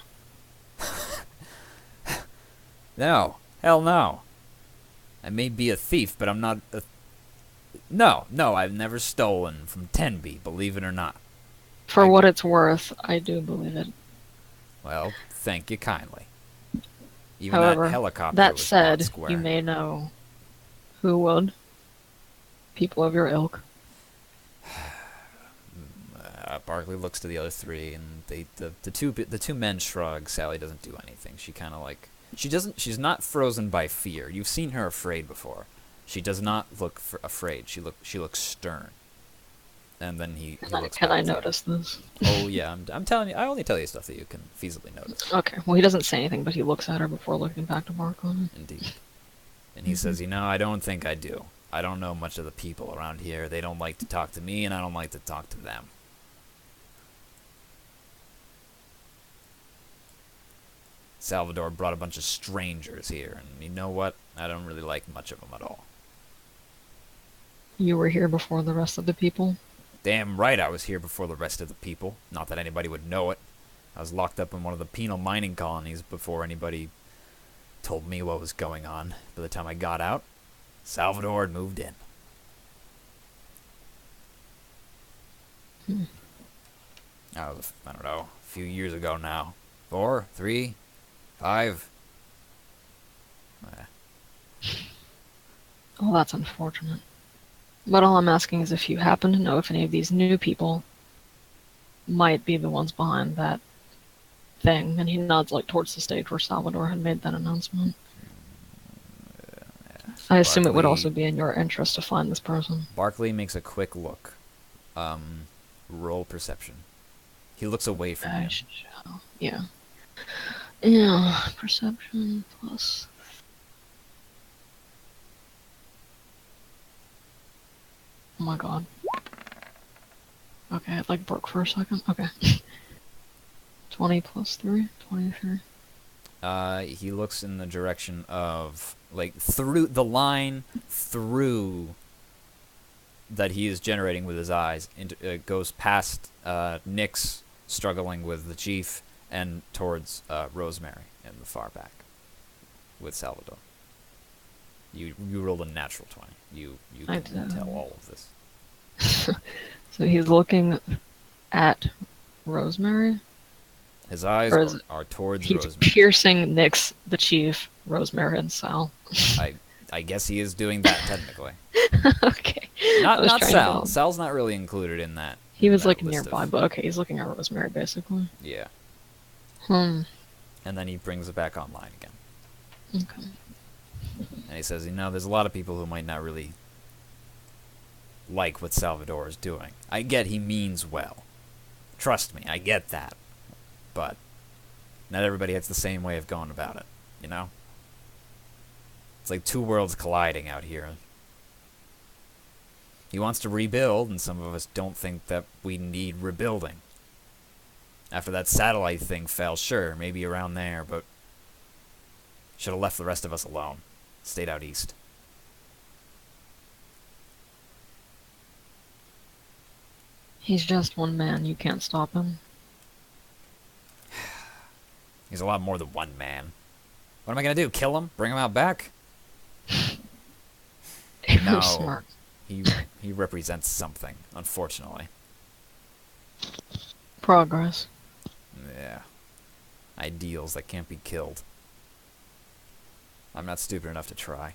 No. Hell no. I may be a thief, but I'm not a... No, I've never stolen from 10B, believe it or not. For what it's worth, I do believe it. Well, thank you kindly. Even However, that helicopter that was said, bought square. you may know who would. People of your ilk. Barkley looks to the other 3, and the two men shrug. Sally doesn't do anything. She kind of like she's not frozen by fear. You've seen her afraid before. She does not look afraid. She looks stern. And then he looks. Can back I at you. notice this? Oh yeah, I'm telling you. I only tell you stuff that you can feasibly notice. Okay, well he doesn't say anything, but he looks at her before looking back to Barkley. Indeed. And he says, I don't think I do. I don't know much of the people around here. They don't like to talk to me, and I don't like to talk to them. Salvador brought a bunch of strangers here, and you know what? I don't really like much of them at all. You were here before the rest of the people? Damn right I was here before the rest of the people. Not that anybody would know it. I was locked up in one of the penal mining colonies before anybody told me what was going on. By the time I got out, Salvador had moved in. That was, I don't know, a few years ago now. 4, 3, 5. Oh, that's unfortunate. But all I'm asking is if you happen to know if any of these new people might be the ones behind that thing. And he nods like towards the stage where Salvador had made that announcement. I assume it would also be in your interest to find this person. Barkley makes a quick look. Roll perception. He looks away from you. Yeah. Yeah, perception plus... Oh my god. Okay, it like broke for a second. Okay. 20 plus 3? 23. He looks in the direction of, like, through the line through that he is generating with his eyes. Goes past Nick's struggling with the chief and towards Rosemary in the far back with Salvador. You rolled a natural 20. You can tell all of this. So he's looking at Rosemary? His eyes are towards he's Rosemary. Piercing Nick's, the chief, Rosemary, and Sal. I guess he is doing that technically. Okay. Not Sal. Sal's not really included in that. He was like nearby, but okay, he's looking at Rosemary basically. Yeah. And then he brings it back online again. Okay. And he says, there's a lot of people who might not really like what Salvador is doing. I get he means well. Trust me, I get that. But not everybody has the same way of going about it, you know? It's like two worlds colliding out here. He wants to rebuild, and some of us don't think that we need rebuilding. After that satellite thing fell, sure, maybe around there, but should have left the rest of us alone. Stayed out east. He's just one man, you can't stop him. He's a lot more than one man. What am I gonna do? Kill him? Bring him out back? No. Smart. He represents something, unfortunately. Progress. Yeah. Ideals that can't be killed. I'm not stupid enough to try.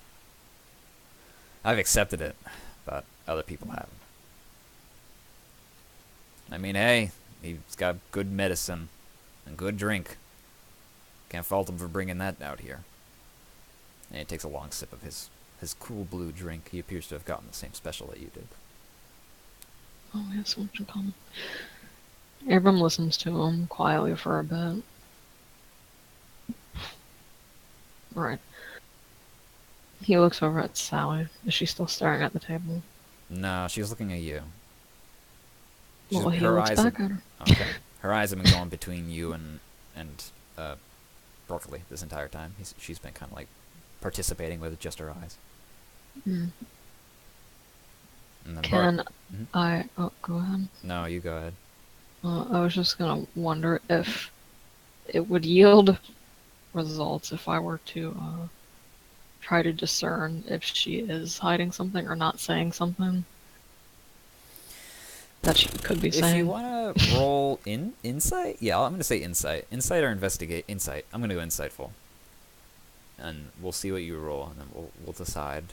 I've accepted it, but other people haven't. I mean, hey, he's got good medicine and good drink. Can't fault him for bringing that out here. And he takes a long sip of his cool blue drink. He appears to have gotten the same special that you did. Oh, we have so much in common. Abram listens to him quietly for a bit. Right. He looks over at Sally. Is she still staring at the table? No, she's looking at you. Well, he looks back at her. Okay. Her eyes have been going between you and Broccoli this entire time. She's been kind of like participating with just her eyes. Hmm. And then Can I... Oh, go ahead. No, you go ahead. I was just gonna wonder if it would yield results if I were to try to discern if she is hiding something or not saying something that she could be saying. If you want to roll insight, yeah, I'm going to say insight. Insight or investigate? Insight. I'm going to go insightful. And we'll see what you roll, and then we'll decide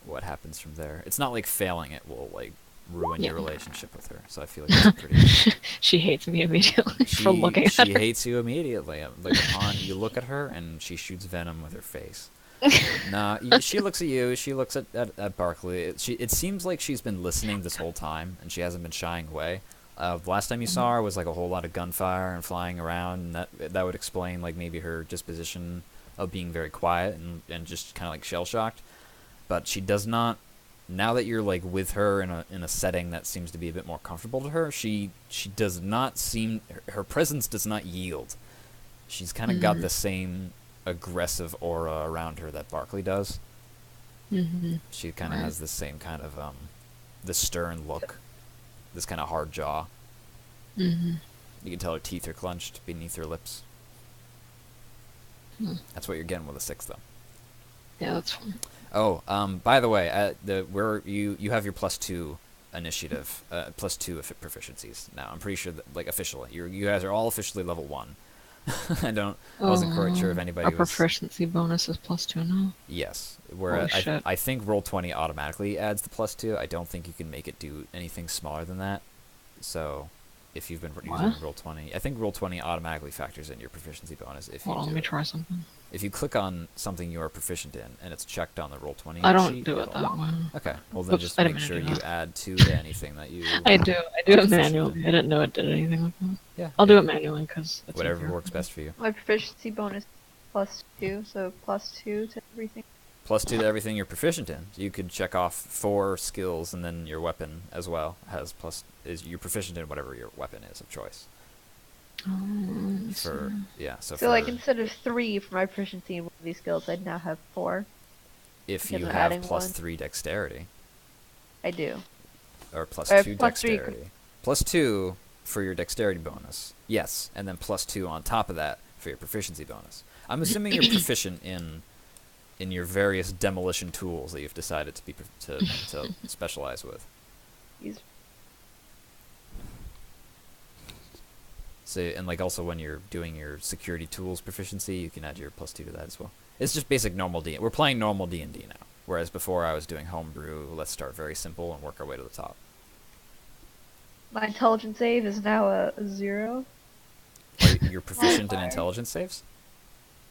what happens from there. It's not like failing it will like ruin your relationship with her, so I feel like that's pretty... She hates me immediately for looking at her. She hates you immediately. Like, upon you look at her, and she shoots venom with her face. Nah, she looks at you. She looks at Barkley. It seems like she's been listening this whole time, and she hasn't been shying away. The last time you saw her was like a whole lot of gunfire and flying around, and that would explain like maybe her disposition of being very quiet and just kind of like shell shocked. But she does not now that you're like with her in a setting that seems to be a bit more comfortable to her, she does not seem, her presence does not yield. She's kind of got the same aggressive aura around her that Barkley does. She kind of has the same kind of the stern look, this kind of hard jaw. You can tell her teeth are clenched beneath her lips. That's what you're getting with a 6, though. Yeah, that's fine. Oh, by the way, where you have your +2 initiative, +2 proficiencies now. I'm pretty sure that, like, officially, you guys are all officially level 1. I wasn't quite sure if anybody our was. proficiency bonus is +2 now. Yes, where Holy I think Roll20 automatically adds the +2. I don't think you can make it do anything smaller than that. So, if you've been using Roll20, I think Roll20 automatically factors in your proficiency bonus. If you Hold on, let me try something. If you click on something you are proficient in and it's checked on the Roll20 I don't sheet, do it that way. Okay, well then Oops, just I make didn't sure mean to you do that. add 2 to anything that you. I do it manually. I didn't know it did anything like that. Yeah. I'll do it manually because Whatever works best for you. My proficiency bonus +2, so +2 to everything. +2 to everything you're proficient in. So you could check off 4 skills, and then your weapon as well is you're proficient in whatever your weapon is of choice. So like instead of 3 for my proficiency in one of these skills, I'd now have 4. if because you I'm have adding one. +3 dexterity I do. or I have +2 +3 dexterity, +2 for your dexterity bonus, yes, and then +2 on top of that for your proficiency bonus. I'm assuming you're proficient in your various demolition tools that you've decided to be to specialize with. He's- So, and like also when you're doing your security tools proficiency, you can add your +2 to that as well. It's just basic normal D. We're playing normal D&D now, whereas before I was doing homebrew. Let's start very simple and work our way to the top. My intelligence save is now a 0. You're proficient in intelligence saves?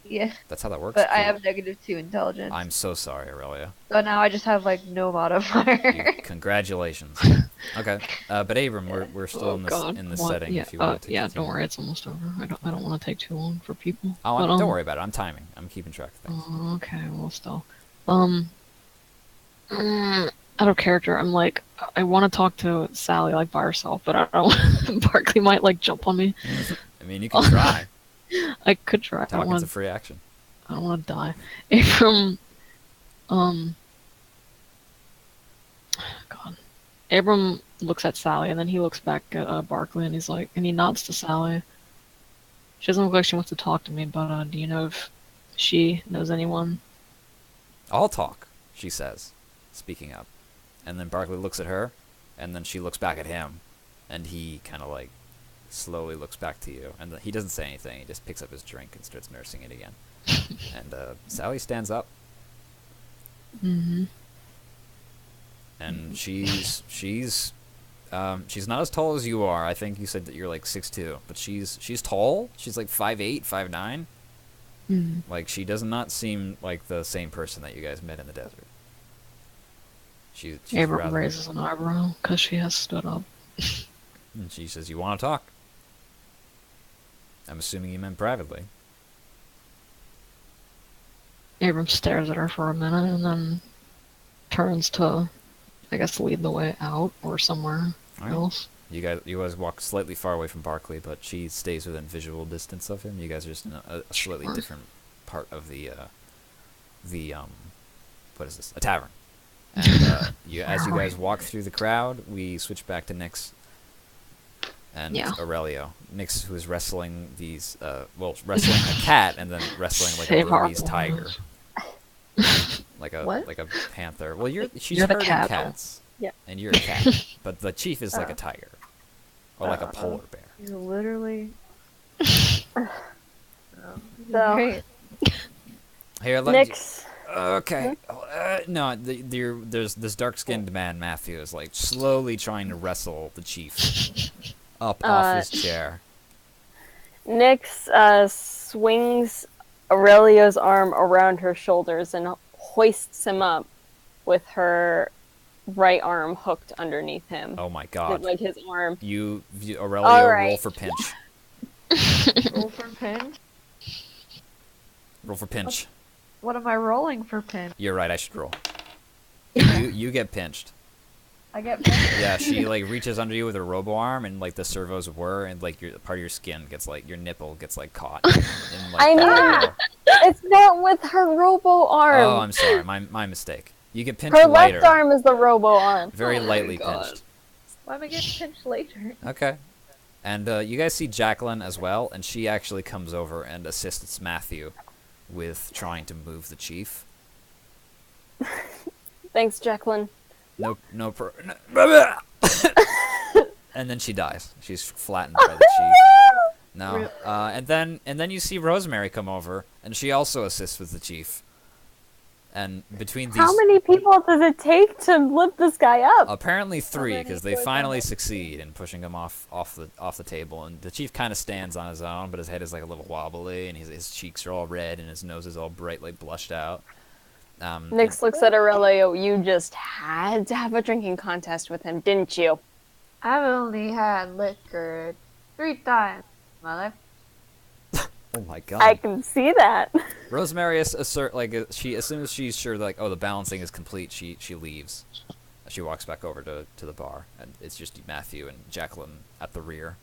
Yeah, That's how that works? but I Cool. have -2 intelligence. I'm so sorry, Aurelia. So now I just have like no modifier. Congratulations. Okay, but Abram, we're still in this setting. Yeah, if you want to yeah. continue. Don't worry, it's almost over. I don't want to take too long for people. Oh, but, don't worry about it. I'm timing. I'm keeping track of things. Okay, well still, out of character, I'm like, I want to talk to Sally like by herself, but I don't. Barkley might like jump on me. I mean, you can try. I could try. Talking's a free action. I don't want to die. Abram, God. Abram looks at Sally and then he looks back at Barkley and he's like, and he nods to Sally. She doesn't look like she wants to talk to me, but do you know if she knows anyone? I'll talk, she says, speaking up. And then Barkley looks at her, and then she looks back at him, and he kind of like slowly looks back to you. And he doesn't say anything, he just picks up his drink and starts nursing it again. And Sally stands up. And she's not as tall as you are. I think you said that you're like 6'2", but she's tall. She's like 5'8", 5'9". Like, she does not seem like the same person that you guys met in the desert. She's Abram raises an eyebrow because she has stood up. And she says, "You want to talk?" I'm assuming you meant privately. Abram stares at her for a minute and then turns to, I guess, lead the way out or somewhere else. You guys walk slightly far away from Barkley, but she stays within visual distance of him. You guys are just in a slightly different part of the what is this? A tavern. And as you guys walk through the crowd, we switch back to Nyx and Aurelio. Nyx, who is wrestling wrestling a cat and then wrestling like a Burmese tiger, like a panther. Well, she's You're the herding cat, cats. Yeah. And you're a cat, but the chief is like a tiger, or like a polar bear. He's literally. So, Great. Here, Nyx. Okay. No, there's this dark-skinned man, Matthew, is like slowly trying to wrestle the chief up off his chair. Nyx swings Aurelio's arm around her shoulders and hoists him up with her right arm hooked underneath him. Oh my God! Like his arm. Aurelio, roll for pinch. Roll for pinch? Roll for pinch. What am I rolling for pinch? You're right. I should roll. You get pinched. I get pinched. Yeah, she like reaches under you with her robo arm, and like the servos whir, and like your part of your skin gets like your nipple gets like caught. In, like, I the mean, elbow. it's not with her robo arm. Oh, I'm sorry, my mistake. You get pinched Her later. left arm is the robo arm. Very Oh my lightly God. pinched. Why am I getting pinched later? Okay. And you guys see Jacqueline as well, and she actually comes over and assists Matthew with trying to move the chief. Thanks, Jacqueline. And then she dies. She's flattened by the chief. No. And then you see Rosemary come over, and she also assists with the chief. And between these, How many people does it take to lift this guy up? apparently 3, many because they boys finally are there? succeed in pushing him off the table. And the chief kind of stands on his own, but his head is like a little wobbly, and his cheeks are all red, and his nose is all brightly blushed out. Nix looks at Aurelio. You just had to have a drinking contest with him, didn't you? I've only had liquor 3 times in my life. Oh my god. I can see that. Rosemary as soon as she's sure like, oh, the balancing is complete, she leaves. She walks back over to the bar, and it's just Matthew and Jacqueline at the rear.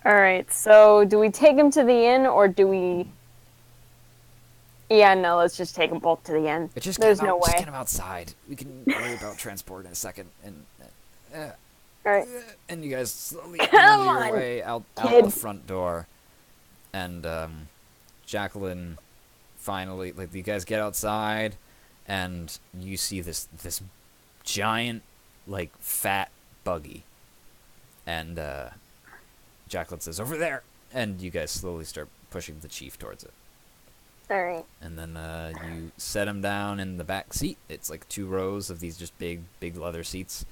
All right, so do we take him to the inn, or do we... Yeah, no, let's just take them both to the inn. Just There's get no Just way. get them outside. We can worry about transport in a second. And All right. and you guys slowly Come move your on, way out kid. the front door. And Jacqueline finally, like, you guys get outside, and you see this giant, like, fat buggy. And Jacqueline says, "Over there!" And you guys slowly start pushing the chief towards it. All right. And then you set him down in the back seat. It's like 2 rows of these just big leather seats.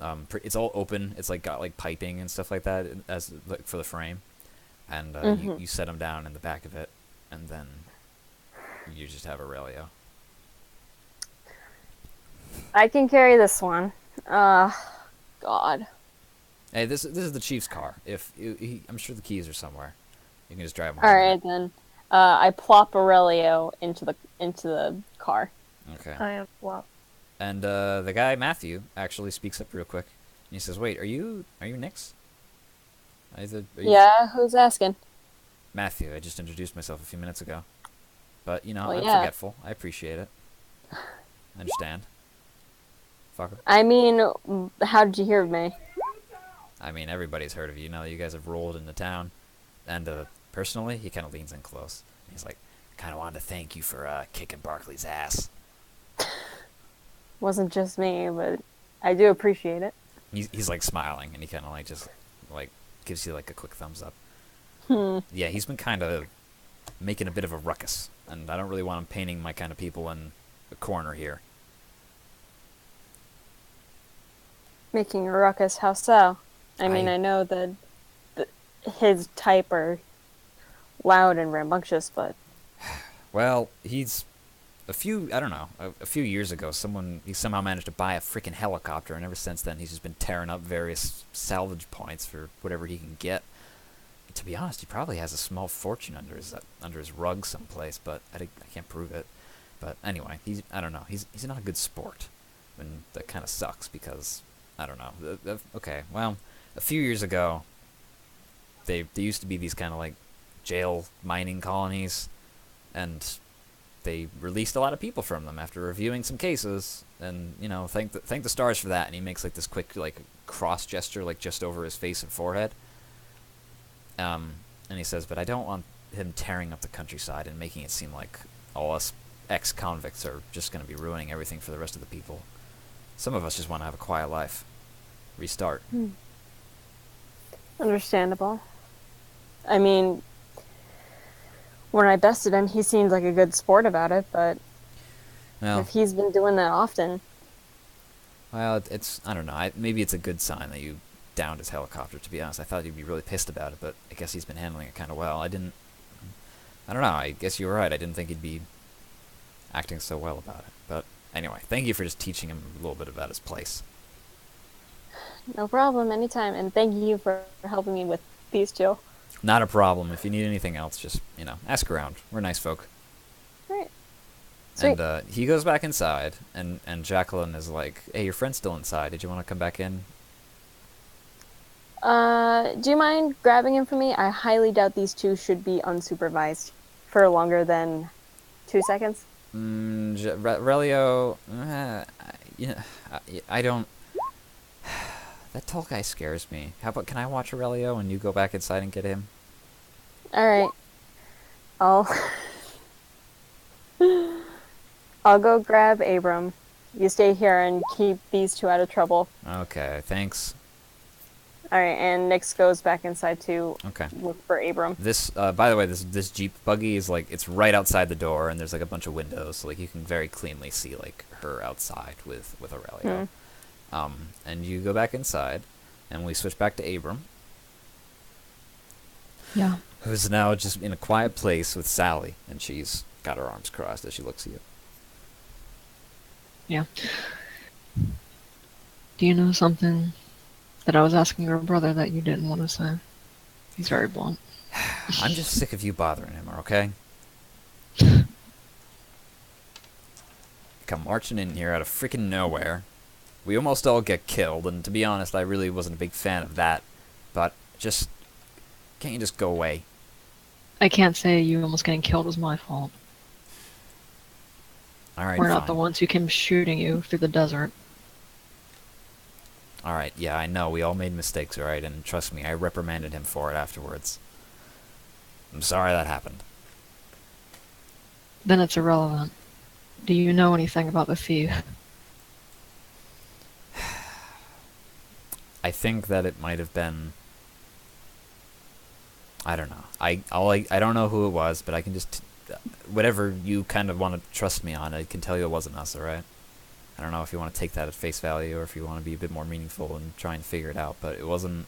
It's all open. It's like got like piping and stuff like that as like for the frame. And you set him down in the back of it, and then you just have Aurelio. I can carry this one. God. Hey, this is the chief's car. I'm sure the keys are somewhere. You can just drive him. All right then. I plop Aurelio into the car. Okay. I am flop. And the guy Matthew actually speaks up real quick. And he says, "Wait, are you Nix? Are you Yeah, who's asking? Matthew. I just introduced myself a few minutes ago. But, Well, I'm yeah. forgetful. I appreciate it. I understand. Fucker. I mean, how did you hear of me? I mean, everybody's heard of you. You guys have rolled into town. And personally, he kind of leans in close. He's like, "Kind of wanted to thank you for kicking Barkley's ass." Wasn't just me, but I do appreciate it. He's like smiling, and he kind of like just like gives you like a quick thumbs up. Yeah, he's been kind of making a bit of a ruckus, and I don't really want him painting my kind of people in a corner here. Making a ruckus, how so? I mean, I- I know that his type are loud and rambunctious, but Well, he's a few years ago, he somehow managed to buy a freaking helicopter, and ever since then he's just been tearing up various salvage points for whatever he can get. To be honest, he probably has a small fortune under his rug someplace, but I can't prove it. But anyway, I don't know. He's not a good sport, and that kind of sucks because I don't know. Okay, well, a few years ago, they used to be these kind of like jail mining colonies, and they released a lot of people from them after reviewing some cases, and thank the stars for that. And he makes like this quick like cross gesture like just over his face and forehead. And he says, "But I don't want him tearing up the countryside and making it seem like all us ex-convicts are just going to be ruining everything for the rest of the people. Some of us just want to have a quiet life. Restart." understandable. I mean, when I bested him, he seemed like a good sport about it, but Well, if he's been doing that often, it's I don't know. Maybe it's a good sign that you downed his helicopter, to be honest. I thought he'd be really pissed about it, but I guess he's been handling it kind of well. I don't know. I guess you were right. I didn't think he'd be acting so well about it. But anyway, thank you for just teaching him a little bit about his place. no problem, anytime. And thank you for helping me with these two. Not a problem. If you need anything else, just, ask around. We're nice folk. Right. Sweet. And he goes back inside, and Jacqueline is like, "Hey, your friend's still inside. Did you want to come back in?" Do you mind grabbing him for me? I highly doubt these two should be unsupervised for longer than 2 seconds. Relio, I don't. That tall guy scares me. How about, can I watch Aurelio and you go back inside and get him? All right. I'll go grab Abram. You stay here and keep these two out of trouble. Okay, thanks. All right, and Nix goes back inside to Okay. look for Abram. This, by the way, this Jeep buggy is like, it's right outside the door, and there's like a bunch of windows, so like you can very cleanly see like her outside with Aurelio. And you go back inside, and we switch back to Abram, Yeah. who's now just in a quiet place with Sally, and she's got her arms crossed as she looks at you. Yeah. Do you know something that I was asking your brother that you didn't want to say? He's very blunt. I'm just sick of you bothering him, okay? Come marching in here out of freaking nowhere. We almost all get killed, and to be honest, I really wasn't a big fan of that. But just, can't you just go away? I can't say you almost getting killed was my fault. Alright, We're fine. not the ones who came shooting you through the desert. Alright, yeah, I know, we all made mistakes, alright? And trust me, I reprimanded him for it afterwards. I'm sorry that happened. Then it's irrelevant. Do you know anything about the thief? I think that it might have been... I don't know. I don't know who it was, but I can just... whatever you kind of want to trust me on, I can tell you it wasn't us, alright? I don't know if you want to take that at face value or if you want to be a bit more meaningful and try and figure it out, but it wasn't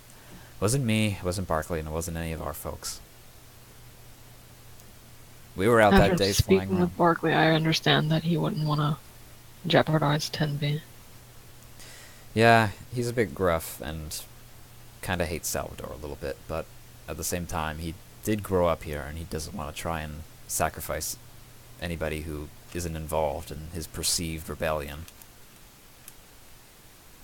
me, it wasn't Barkley, and it wasn't any of our folks. We were out that After day speaking flying around. with Barkley, I understand that he wouldn't want to jeopardize 10B. Yeah, he's a bit gruff and kind of hates Salvador a little bit, but at the same time, he did grow up here and he doesn't want to try and sacrifice anybody who isn't involved in his perceived rebellion.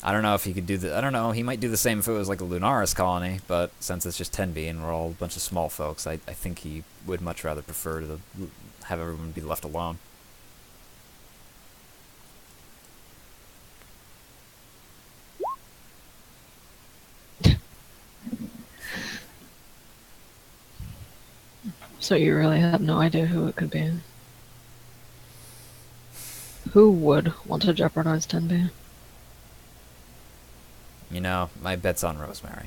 I don't know if he could do the... I don't know, he might do the same if it was like a Lunaris colony, but since it's just 10B and we're all a bunch of small folks, I think he would much rather prefer to have everyone be left alone. So you really have no idea who it could be? Who would want to jeopardize 10B? You know, my bet's on Rosemary,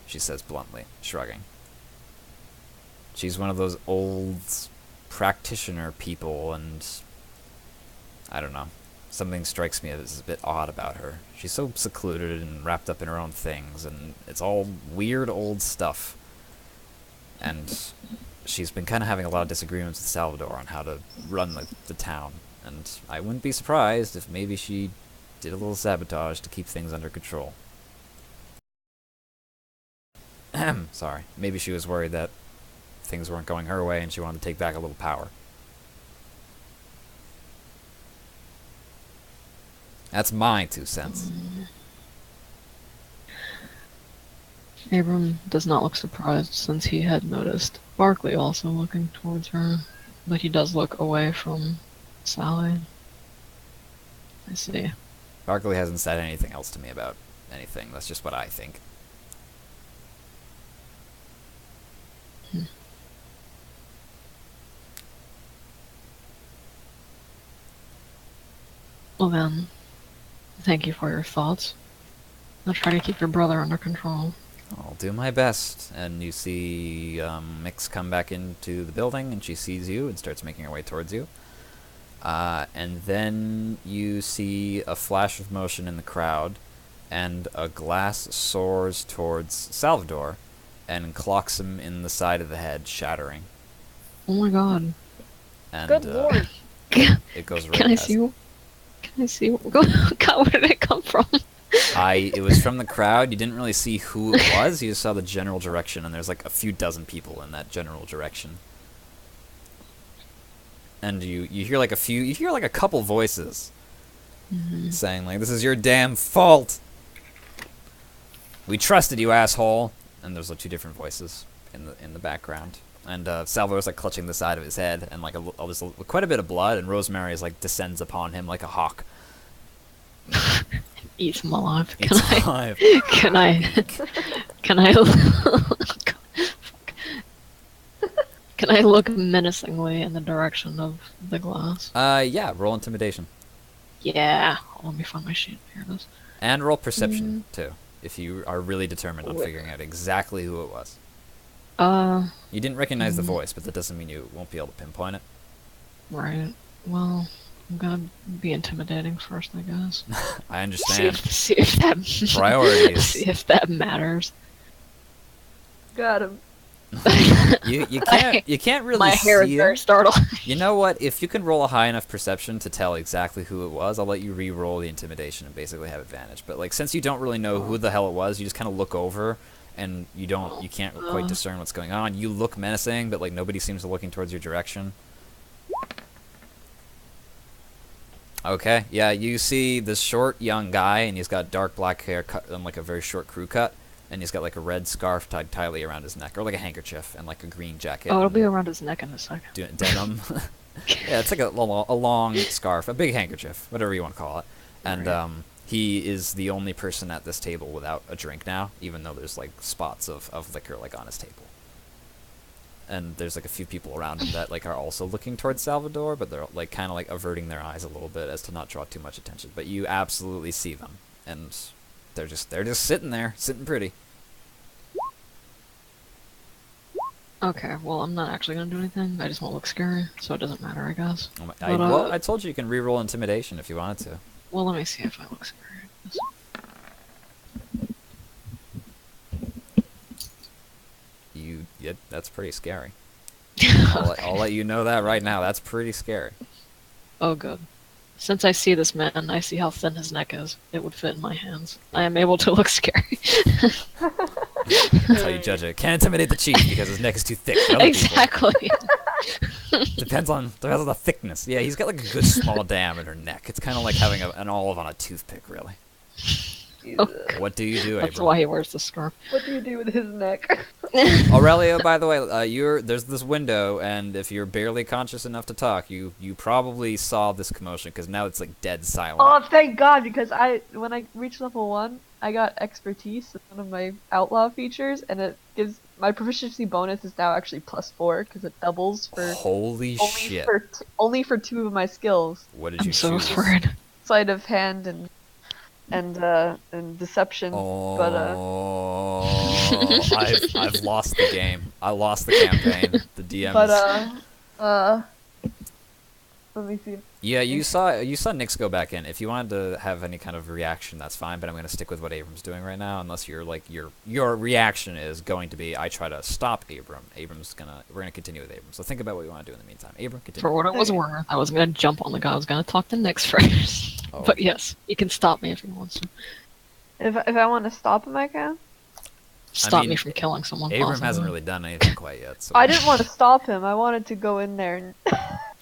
she says bluntly, shrugging. She's one of those old practitioner people, and I don't know. Something strikes me as a bit odd about her. She's so secluded and wrapped up in her own things, and it's all weird old stuff. And she's been kind of having a lot of disagreements with Salvador on how to run the town. And I wouldn't be surprised if maybe she did a little sabotage to keep things under control. Sorry. Maybe she was worried that things weren't going her way and she wanted to take back a little power. That's my 2 cents. Abram does not look surprised since he had noticed Barkley also looking towards her, but he does look away from Sally. I see. Barkley hasn't said anything else to me about anything. That's just what I think. Well then, thank you for your thoughts. I'll try to keep your brother under control. I'll do my best. And you see Mix come back into the building, and she sees you and starts making her way towards you. And then you see a flash of motion in the crowd, and a glass soars towards Salvador and clocks him in the side of the head, shattering. Oh my god. And Good lord. it goes right Can I past. see? Can I see? God, where did it come from? It was from the crowd. You didn't really see who it was. You just saw the general direction, and there's like a few dozen people in that general direction. and you hear like a couple voices saying like, "This is your damn fault. We trusted you, asshole." And there's like 2 different voices in the background. And Salvador's like clutching the side of his head, and like there's quite a bit of blood. And Rosemary is like descends upon him like a hawk. Eats him alive. Eats him alive. Can I can I look menacingly in the direction of the glass? Yeah. Roll intimidation. Yeah. Let me find my sheet. Here it is. And roll perception too, if you are really determined on figuring out exactly who it was. You didn't recognize the voice, but that doesn't mean you won't be able to pinpoint it. Right. Well, I'm gonna be intimidating first, I guess. I understand. See if that Priorities. See if that matters. Got him. You can't really My hair is see very it. startled. You know what? If you can roll a high enough perception to tell exactly who it was, I'll let you re-roll the intimidation and basically have advantage. But like, since you don't really know who the hell it was, you just kind of look over and you can't quite discern what's going on. You look menacing, but like nobody seems to be looking towards your direction. Okay, yeah, you see this short young guy, and he's got dark black hair cut in like a very short crew cut, and he's got like a red scarf tied tightly around his neck, or like a handkerchief, and like a green jacket. Oh, it'll be around his neck in a second. Denim. Yeah, it's like a long scarf, a big handkerchief, whatever you want to call it. And he is the only person at this table without a drink now, even though there's like spots of liquor like on his table. And there's like a few people around him that like are also looking towards Salvador, but they're like kind of like averting their eyes a little bit as to not draw too much attention. But you absolutely see them, and they're just sitting there, sitting pretty. Okay, well, I'm not actually gonna do anything. I just won't look scary, so it doesn't matter, I guess. Well, I told you can re-roll intimidation if you wanted to. Well, let me see if I look scary. Yeah, that's pretty scary. I'll let you know that right now. That's pretty scary. Oh, good. Since I see this man, I see how thin his neck is. It would fit in my hands. I am able to look scary. That's how you judge it. Can't intimidate the chief because his neck is too thick for other Exactly. Depends on the thickness. Yeah, he's got like a good small diameter neck. It's kind of like having an olive on a toothpick, really. What do you do, Abram? That's why he wears the scarf. What do you do with his neck? Aurelio, by the way, there's this window, and if you're barely conscious enough to talk, you probably saw this commotion because now it's like dead silent. Oh, thank God! Because when I reached level 1, I got expertise as one of my outlaw features, and it gives my proficiency bonus is now actually +4 because it doubles for Holy shit! Only for 2 of my skills. What did you I'm so choose? afraid. Sleight of hand and deception. Oh, But I've lost the game. I lost the campaign. The DM. But let me see. Yeah, you saw Nyx go back in. If you wanted to have any kind of reaction, that's fine. But I'm going to stick with what Abram's doing right now, unless you're like your reaction is going to be I try to stop Abram. We're gonna continue with Abram. So think about what you want to do in the meantime. Abram, continue. For what it was worth, I was gonna jump on the guy. I was gonna talk to Nyx first. Oh. But yes, he can stop me if he wants to. If I want to stop him, I can. Stop mean, me from killing someone. Abram possibly. hasn't really done anything quite yet. So I didn't want to stop him. I wanted to go in there and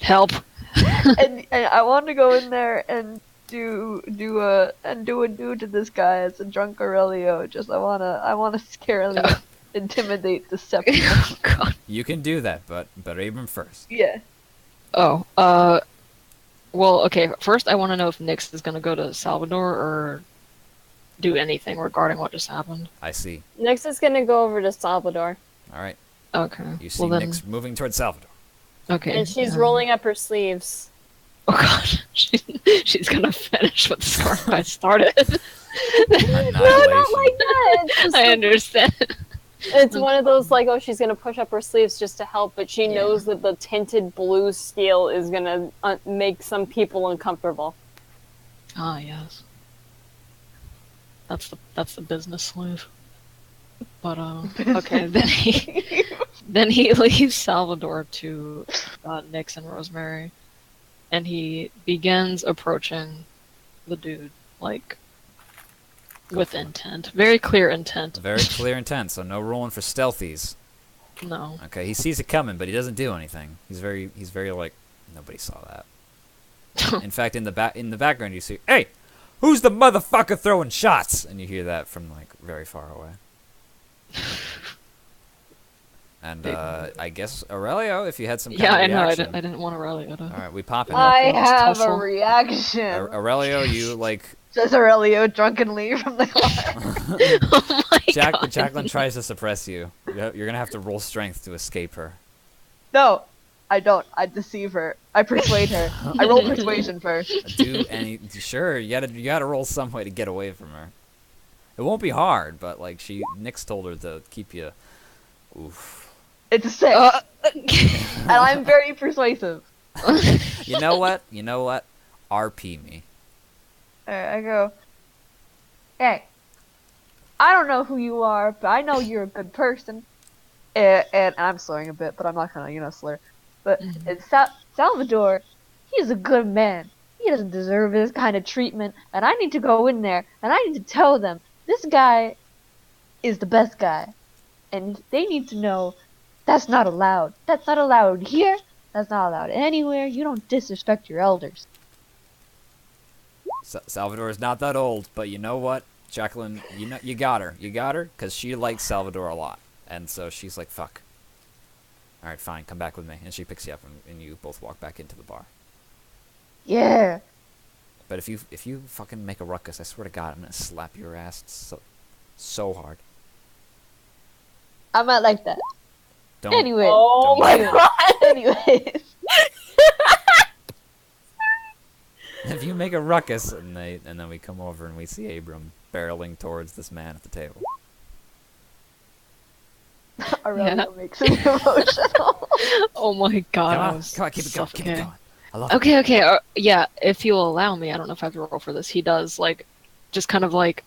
Help. and I wanted to go in there and do a do to this guy as a drunk Aurelio. Just I wanna scare him, intimidate, deception. Oh, God. you can do that, but Abram first. Yeah. Oh, well, okay, first I want to know if Nyx is gonna go to Salvador or do anything regarding what just happened. I see. Nyx is gonna go over to Salvador, All right. Okay. You see well, then, Nyx moving towards Salvador. okay. and she's yeah. rolling up her sleeves. Oh god, she's gonna finish what the start I started. Annihilation. No, not like that. It's just I like- understand. It's one of those like, oh, she's gonna push up her sleeves just to help, but she knows that the tinted blue steel is gonna make some people uncomfortable. Ah, yes. That's the business sleeve. But okay, then he leaves Salvador to Nyx and Rosemary, and he begins approaching the dude like with intent, very clear intent. Very clear intent. So no rolling for stealthies. No. Okay, he sees it coming, but he doesn't do anything. He's very like Nobody saw that. In fact, in the background, you see, "Hey, who's the motherfucker throwing shots?" And you hear that from like very far away. And I guess Aurelio, if you had some kind Yeah, of I know. reaction. I didn't want Aurelio to. All right, we pop in. I have a tussle. reaction. Aurelio, you like Says Aurelio drunkenly from the car. Oh my god. Jacqueline tries to suppress you. You're gonna have to roll strength to escape her. No, I don't. I deceive her. I persuade her. I roll persuasion first. Sure, you gotta roll some way to get away from her. It won't be hard, but like Nyx told her to keep you. Oof. It's a 6. And I'm very persuasive. You know what? RP me. Alright, I go, "Hey, I don't know who you are, but I know you're a good person." And I'm slurring a bit, but I'm not gonna, slur. But it's Salvador, he's a good man. He doesn't deserve this kind of treatment, and I need to go in there, and I need to tell them, this guy is the best guy. And they need to know that's not allowed. That's not allowed here. That's not allowed anywhere. You don't disrespect your elders. Salvador is not that old, but you know what, Jacqueline, you got her, because she likes Salvador a lot, and so she's like, "Fuck. All right, fine, come back with me," and she picks you up, and you both walk back into the bar. Yeah. But if you fucking make a ruckus, I swear to God, I'm gonna slap your ass so hard. I'm not like that. Don't. Anyway. Oh Don't my do it. god! Anyways. If you make a ruckus, and then we come over and we see Abram barreling towards this man at the table. Aurelio makes me emotional. Oh my god. Come I on, was keep it going, keep it suffocating. going. I love it. Okay. Yeah, if you'll allow me, I don't know if I have to roll for this. He does, like, just kind of like.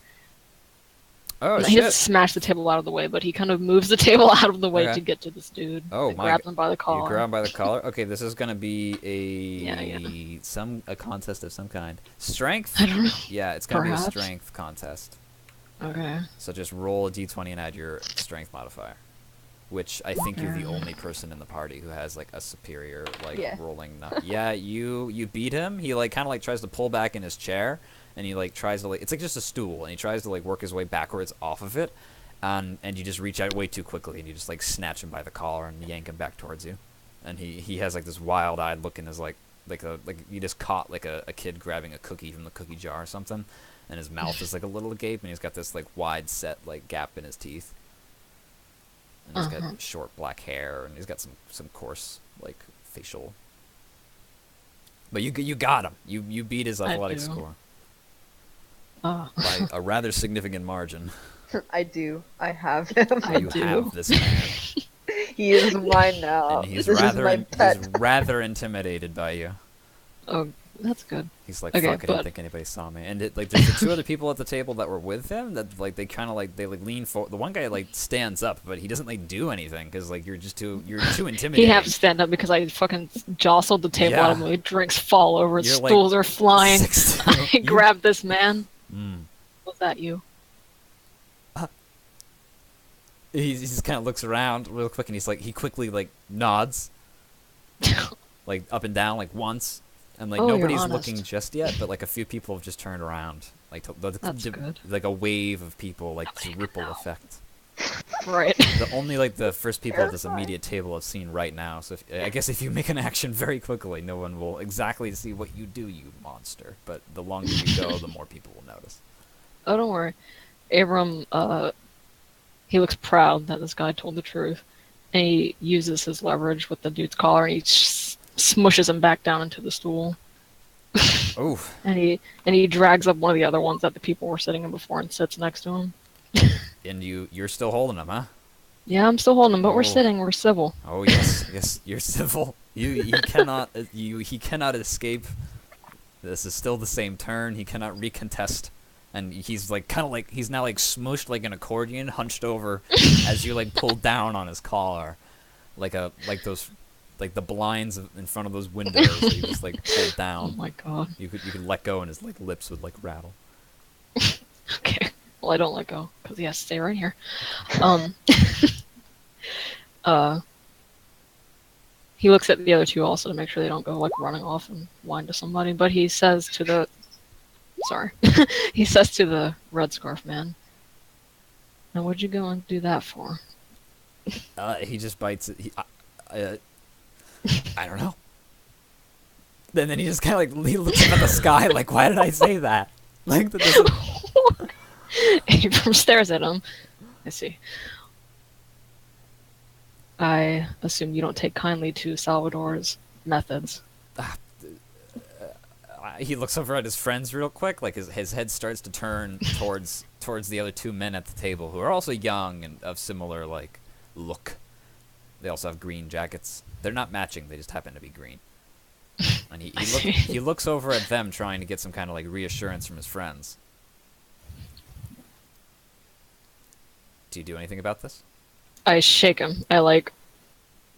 Oh He shit! doesn't smash the table out of the way, but he kind of moves the table out of the way Okay. to get to this dude. Oh and my grabs g- him by the collar. You grab him by the collar. Okay, this is gonna be a contest of some kind. Strength. I don't know. Yeah, it's gonna Perhaps. be a strength contest. Okay. So just roll a d20 and add your strength modifier, which I think you're the only person in the party who has like a superior Yeah. rolling. Yeah, you beat him. He like kind of like tries to pull back in his chair, and he like tries to it's like just a stool, and he tries to like work his way backwards off of it, and you just reach out way too quickly, and you just like snatch him by the collar and yank him back towards you, and he has like this wild-eyed look in his like you just caught like a kid grabbing a cookie from the cookie jar or something, and his mouth is like a little agape, and he's got this like wide set like gap in his teeth. And he's got short black hair, and he's got some coarse like facial. But you got him. You beat his athletic do. score Oh. by a rather significant margin. I do. I have him. You do. have this man, He is mine now. and he's This is my he's pet. rather intimidated by you. Oh, that's good. He's like, Okay, "Fuck! I didn't but- think anybody saw me." And like, there's the two other people at the table that were with him that like they kind of like lean forward. The one guy like stands up, but he doesn't like do anything because like you're too intimidating. He had to stand up because I fucking jostled the table out of the way. Drinks fall over, You're, like, stools are flying. 6'2". I grabbed this man. Mm. Was that you? He just kind of looks around real quick, and he quickly like nods, like up and down like once, and like Oh, you're nobody's honest. looking just yet, but like a few people have just turned around, like That's good. like a wave of people, like this ripple effect. Right. Only like the first people at this immediate table have seen right now. So I guess if you make an action very quickly, no one will exactly see what you do, you monster. But the longer you go, the more people will notice. Oh, don't worry. Abram, he looks proud that this guy told the truth. And he uses his leverage with the dude's collar, and he smushes him back down into the stool. Oof. And he drags up one of the other ones that the people were sitting in before and sits next to him. And you're still holding him, huh? Yeah, I'm still holding him, but Oh. we're sitting. We're civil. Oh yes, you're civil. He cannot escape. This is still the same turn. He cannot recontest, and he's like kind of like he's now like smushed like an accordion, hunched over as you like pull down on his collar, like those like the blinds in front of those windows that you just like pull Oh down. my god. You could let go, and his like lips would like rattle. Okay. Well, I don't let go because he has to stay right He looks at the other two also to make sure they don't go like running off and whine to somebody. But he says to the, sorry, he says to the red scarf man, "Now what'd you go and do that for?" He just bites it. I don't know. And then he just kind of like he looks up at the sky like, why did I say that? Like that doesn't. Abram stares at him. I see. I assume you don't take kindly to Salvador's methods. He looks over at his friends real quick. Like his head starts to turn towards the other two men at the table, who are also young and of similar like look. They also have green jackets. They're not matching. They just happen to be green. And he looks over at them, trying to get some kind of like reassurance from his friends. Do you do anything about this? I shake him. I like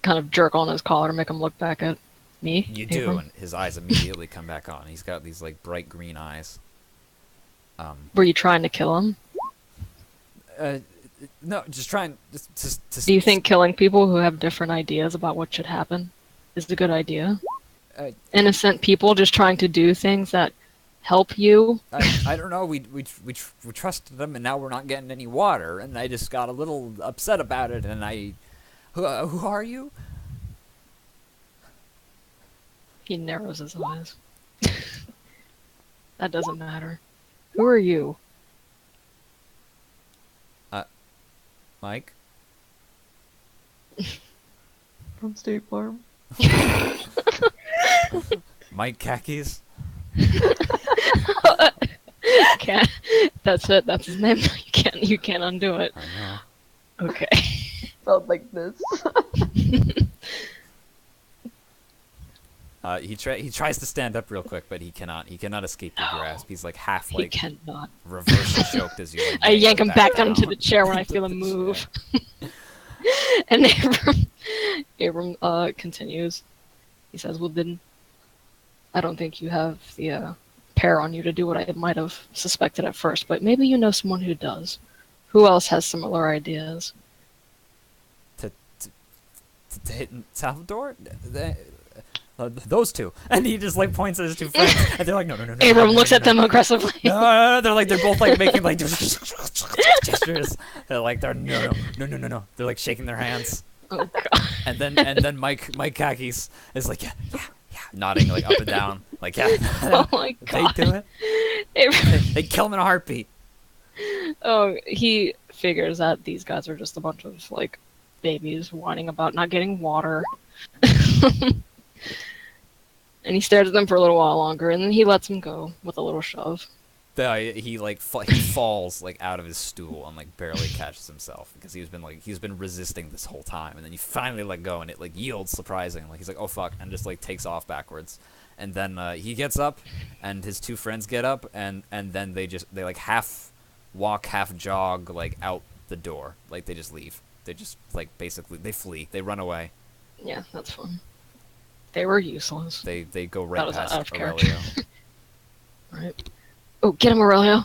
kind of jerk on his collar to make him look back at me. You do, Abram. and his eyes immediately come back on. He's got these like bright green eyes. Were you trying to kill him? No, just trying to. Do you think killing people who have different ideas about what should happen is a good idea? Innocent people just trying to do things that help you? I don't know. We trusted them, and now we're not getting any water. And I just got a little upset about it. And who are you? He narrows his eyes. That doesn't matter. Who are you? Mike. From State Farm. Mike Khakis. Can't. That's it. That's his name. You can't undo it. I know. Okay. Felt like this. He tries to stand up real quick, but he cannot. He cannot escape your grasp. He's like half He like cannot. reverse choked as you. Like, I yank him back down down into the chair when I feel him move. And Abram continues. He says, "Well, then, I don't think you have the pair on you to do what I might have suspected at first, but maybe you know someone who does. Who else has similar ideas?" To hit Salvador. Those two, and he just like points at his two friends, and they're like, no. Abram looks at them aggressively. No, they're both like making like gestures. They're like no. They're like shaking their hands. Oh god. And then Mike Khakis is like yeah, nodding like up and down, like yeah. Oh my god. They do it. They kill him in a heartbeat. Oh, he figures that these guys are just a bunch of like babies whining about not getting water. And he stares at them for a little while longer, and then he lets them go with a little shove. He like he falls like out of his stool and like barely catches himself because he's been resisting this whole time, and then you finally let go and it like yields surprising. Like he's like, oh fuck, and just like takes off backwards, and then he gets up, and his two friends get up, and then they like half walk, half jog like out the door, like they just leave. They just like basically they flee, they run away. Yeah, that's fun. They were useless. They go right That was out past of character. Aurelio. Right. Oh, get him, Aurelio.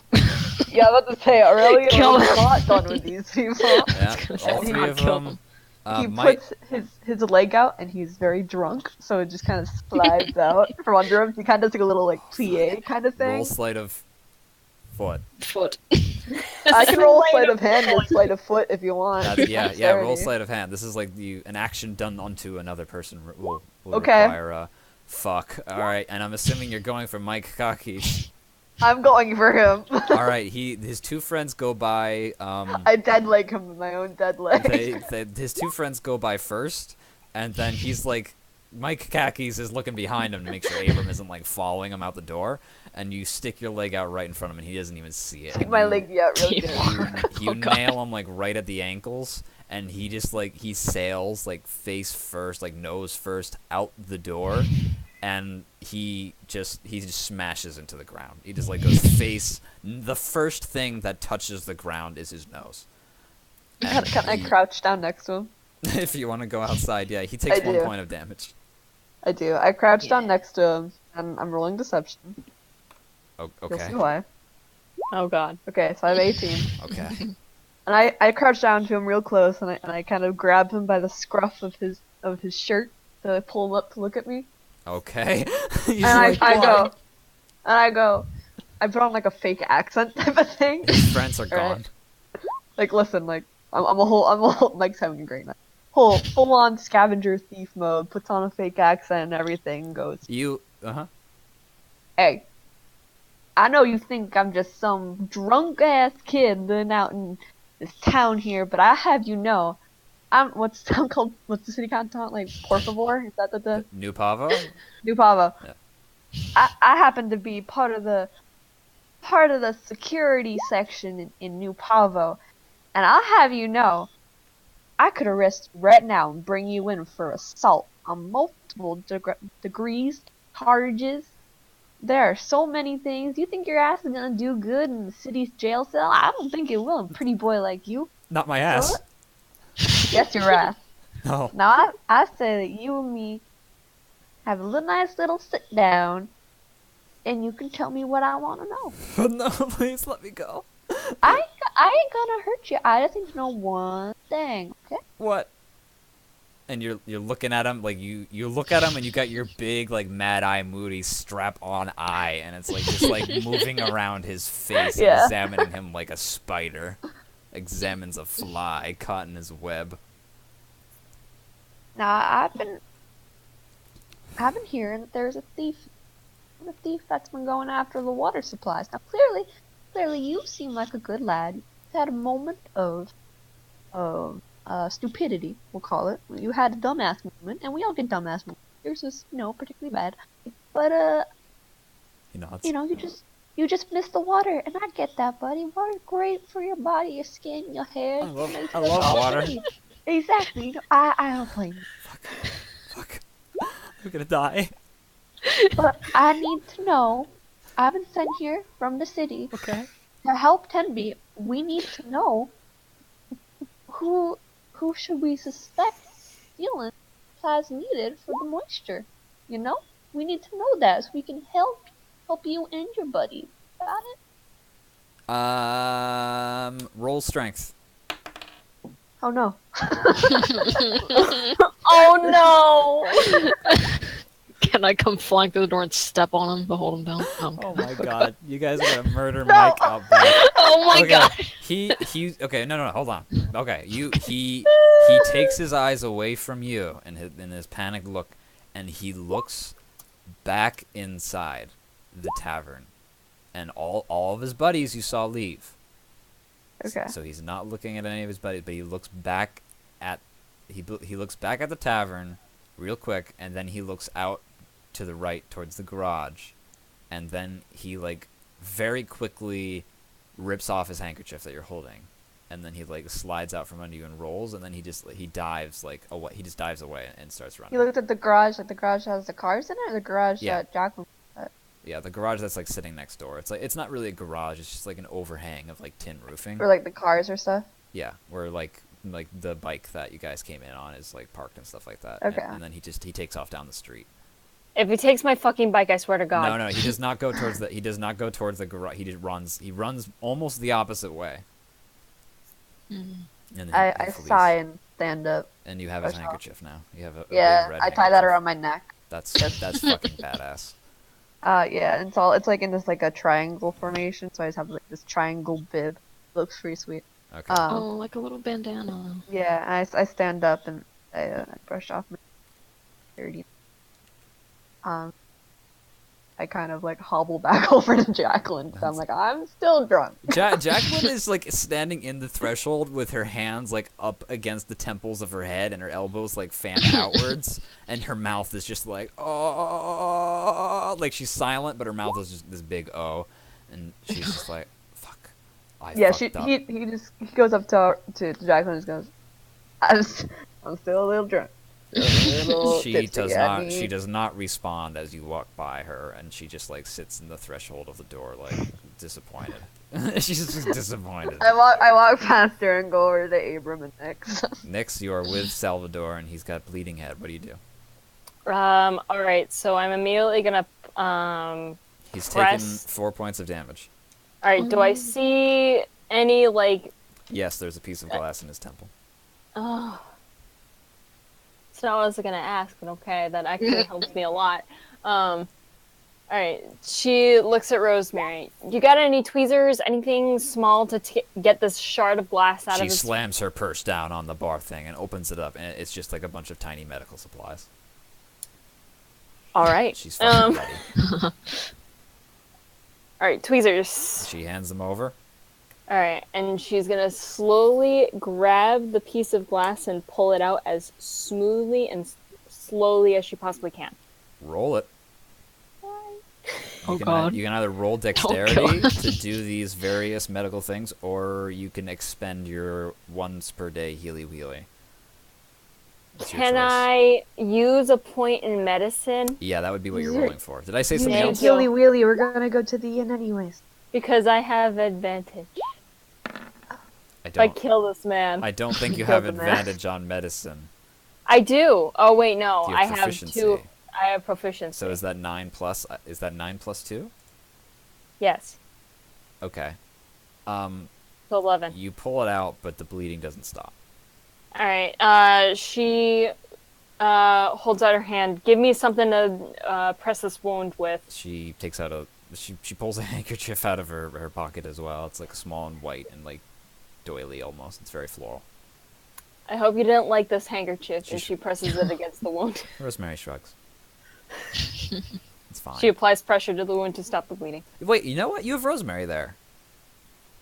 Yeah, I was about to say, Aurelio Kill is him. not done with these people. Yeah, say, all do three not of kill them. He Mike, puts his leg out, and he's very drunk, so it just kind of slides out from under him. He kind of does like a little like plie kind of thing. roll sleight of foot. Foot. I can roll sleight of hand and sleight of foot if you want. Yeah, roll Dexterity. sleight of hand. This is like an action done onto another person will Okay. require fuck. All right, and I'm assuming you're going for Mike Kaki. I'm going for him. All right, his two friends go by. I dead leg him with my own dead leg. His two friends go by first, and then he's like, Mike Kakis is looking behind him to make sure Abram isn't like following him out the door, and you stick your leg out right in front of him, and he doesn't even see it. Stick my leg out really good. You nail him like right at the ankles, and he just like he sails like face first, like nose first out the door, and he just smashes into the ground. He just like goes face. The first thing that touches the ground is his nose. Can I crouch down next to him? If you want to go outside, yeah, he takes I 1 do. point of damage. I do. I crouch down next to him, and I'm rolling deception. Oh, You'll okay. see why. Oh god. Okay, so I have 18. Okay. And I crouch down to him real close, and I kind of grab him by the scruff of his shirt, to pull him up to look at me. Okay. And I go, I put on like a fake accent type of thing. His friends are Right. gone. Like, listen, like, I'm a whole, Mike's having a great night. Full on scavenger thief mode, puts on a fake accent and everything, goes, hey, I know you think I'm just some drunk ass kid living out in this town here, but I have you know, what's the city called? Like, Por favor? Is that the New Pavo? New Pavo? Yeah. I happen to be part of the security section in New Pavo, and I'll have you know, I could arrest you right now and bring you in for assault on multiple degrees, charges. There are so many things. You think your ass is gonna do good in the city's jail cell? I don't think it will, a pretty boy like you. Not my ass. What? Yes, your ass. No. Now, I say that you and me have a nice little sit down, and you can tell me what I want to know. No, please let me go. I ain't gonna hurt you. I just need to know one thing, okay? What? And you're looking at him like you look at him and you got your big like Mad Eye Moody strap on eye, and it's like just like moving around his face, Yeah. examining him like a spider examines a fly caught in his web. Now, I've been hearing that there's a thief that's been going after the water supplies. Now, clearly, you seem like a good lad. You had a moment of stupidity, we'll call it. You had a dumbass moment, and we all get dumbass moments. Yours is, particularly bad. But, you just missed the water, and I get that, buddy. Water's great for your body, your skin, your hair. I love water. Exactly. I don't blame you. Fuck. I'm gonna die. But I need to know. I've been sent here from the city Okay. to help Tenby. We need to know who should we suspect stealing supplies needed for the moisture. We need to know that so we can help you and your buddies. Got it? Roll strength. Oh no. Oh no! Can I come flying through the door and step on him to hold him down? Oh my god, you guys are gonna murder Mike out back. Oh my god! He okay, no, hold on. Okay, he takes his eyes away from you in his panicked look, and he looks back inside the tavern, and all of his buddies you saw leave. Okay. So he's not looking at any of his buddies, but he looks back at he looks back at the tavern real quick, and then he looks out to the right towards the garage, and then he like very quickly rips off his handkerchief that you're holding, and then he like slides out from under you and rolls, and then he dives like away. He just dives away and starts running. You looked at the garage, like the garage has the cars in it, or the garage Yeah. that Jacqueline. Yeah, the garage that's like sitting next door. It's not really a garage. It's just like an overhang of like tin roofing. Or like the cars or stuff. Yeah, where like the bike that you guys came in on is like parked and stuff like that. Okay. And then he takes off down the street. If he takes my fucking bike, I swear to God. No, he does not go towards the garage. He just runs almost the opposite way. Mm. And then I he flees. sigh and stand up. And you have his Push off. handkerchief now. You have a big Yeah, red I tie that handkerchief. around my neck. That's fucking badass. Yeah, it's like in this like a triangle formation, so I just have like this triangle bib. Looks pretty sweet. Okay. Oh, like a little bandana. Yeah, I stand up and I brush off my dirty. I kind of like hobble back over to Jacqueline because I'm like, I'm still drunk. Jacqueline is like standing in the threshold with her hands like up against the temples of her head and her elbows like fanned outwards, and her mouth is just like oh, like she's silent, but her mouth is just this big O, and she's just like, "Fuck, I fucked up." He goes up to Jacqueline and just goes, I'm still a little drunk. She does not respond as you walk by her, and she just like sits in the threshold of the door like disappointed. She's just disappointed. I walk past her and go over to Abram and Nix. Nix, you are with Salvador, and he's got bleeding head. What do you do? All right, so I'm immediately gonna He's press. taken 4 points of damage. All right, do I see any like? Yes, there's a piece of glass in his temple. Oh. That's not what I was gonna ask, but okay, that actually helps me a lot. Alright, she looks at Rosemary. You got any tweezers, anything small to get this shard of glass out She of his... slams her purse down on the bar thing and opens it up, and it's just like a bunch of tiny medical supplies. Alright. She's fucking ready. Alright, tweezers. She hands them over. Alright, and she's gonna slowly grab the piece of glass and pull it out as smoothly and slowly as she possibly can. Roll it. Oh, God. You can either roll dexterity to do these various medical things, or you can expend your once per day healy wheelie. It's your Can choice. I use a point in medicine? Yeah, that would be what you're rolling for. Did I say something Thank else? you. Healy wheelie, we're gonna go to the inn anyways. Because I have advantage. I If I don't. kill this man. I don't think you Kill have the man. advantage on medicine. I do. Oh wait, no. Do you I have have proficiency? 2. I have proficiency. So is that 9 plus? Is that 9 plus 2? Yes. Okay. So 11. You pull it out, but the bleeding doesn't stop. All right. She holds out her hand. Give me something to press this wound with. She takes out she pulls a handkerchief out of her pocket as well. It's like small and white and like doily almost. It's very floral. I hope you didn't like this handkerchief. And she presses it against the wound. Rosemary shrugs. It's fine. She applies pressure to the wound to stop the bleeding. Wait, you know what? You have Rosemary there.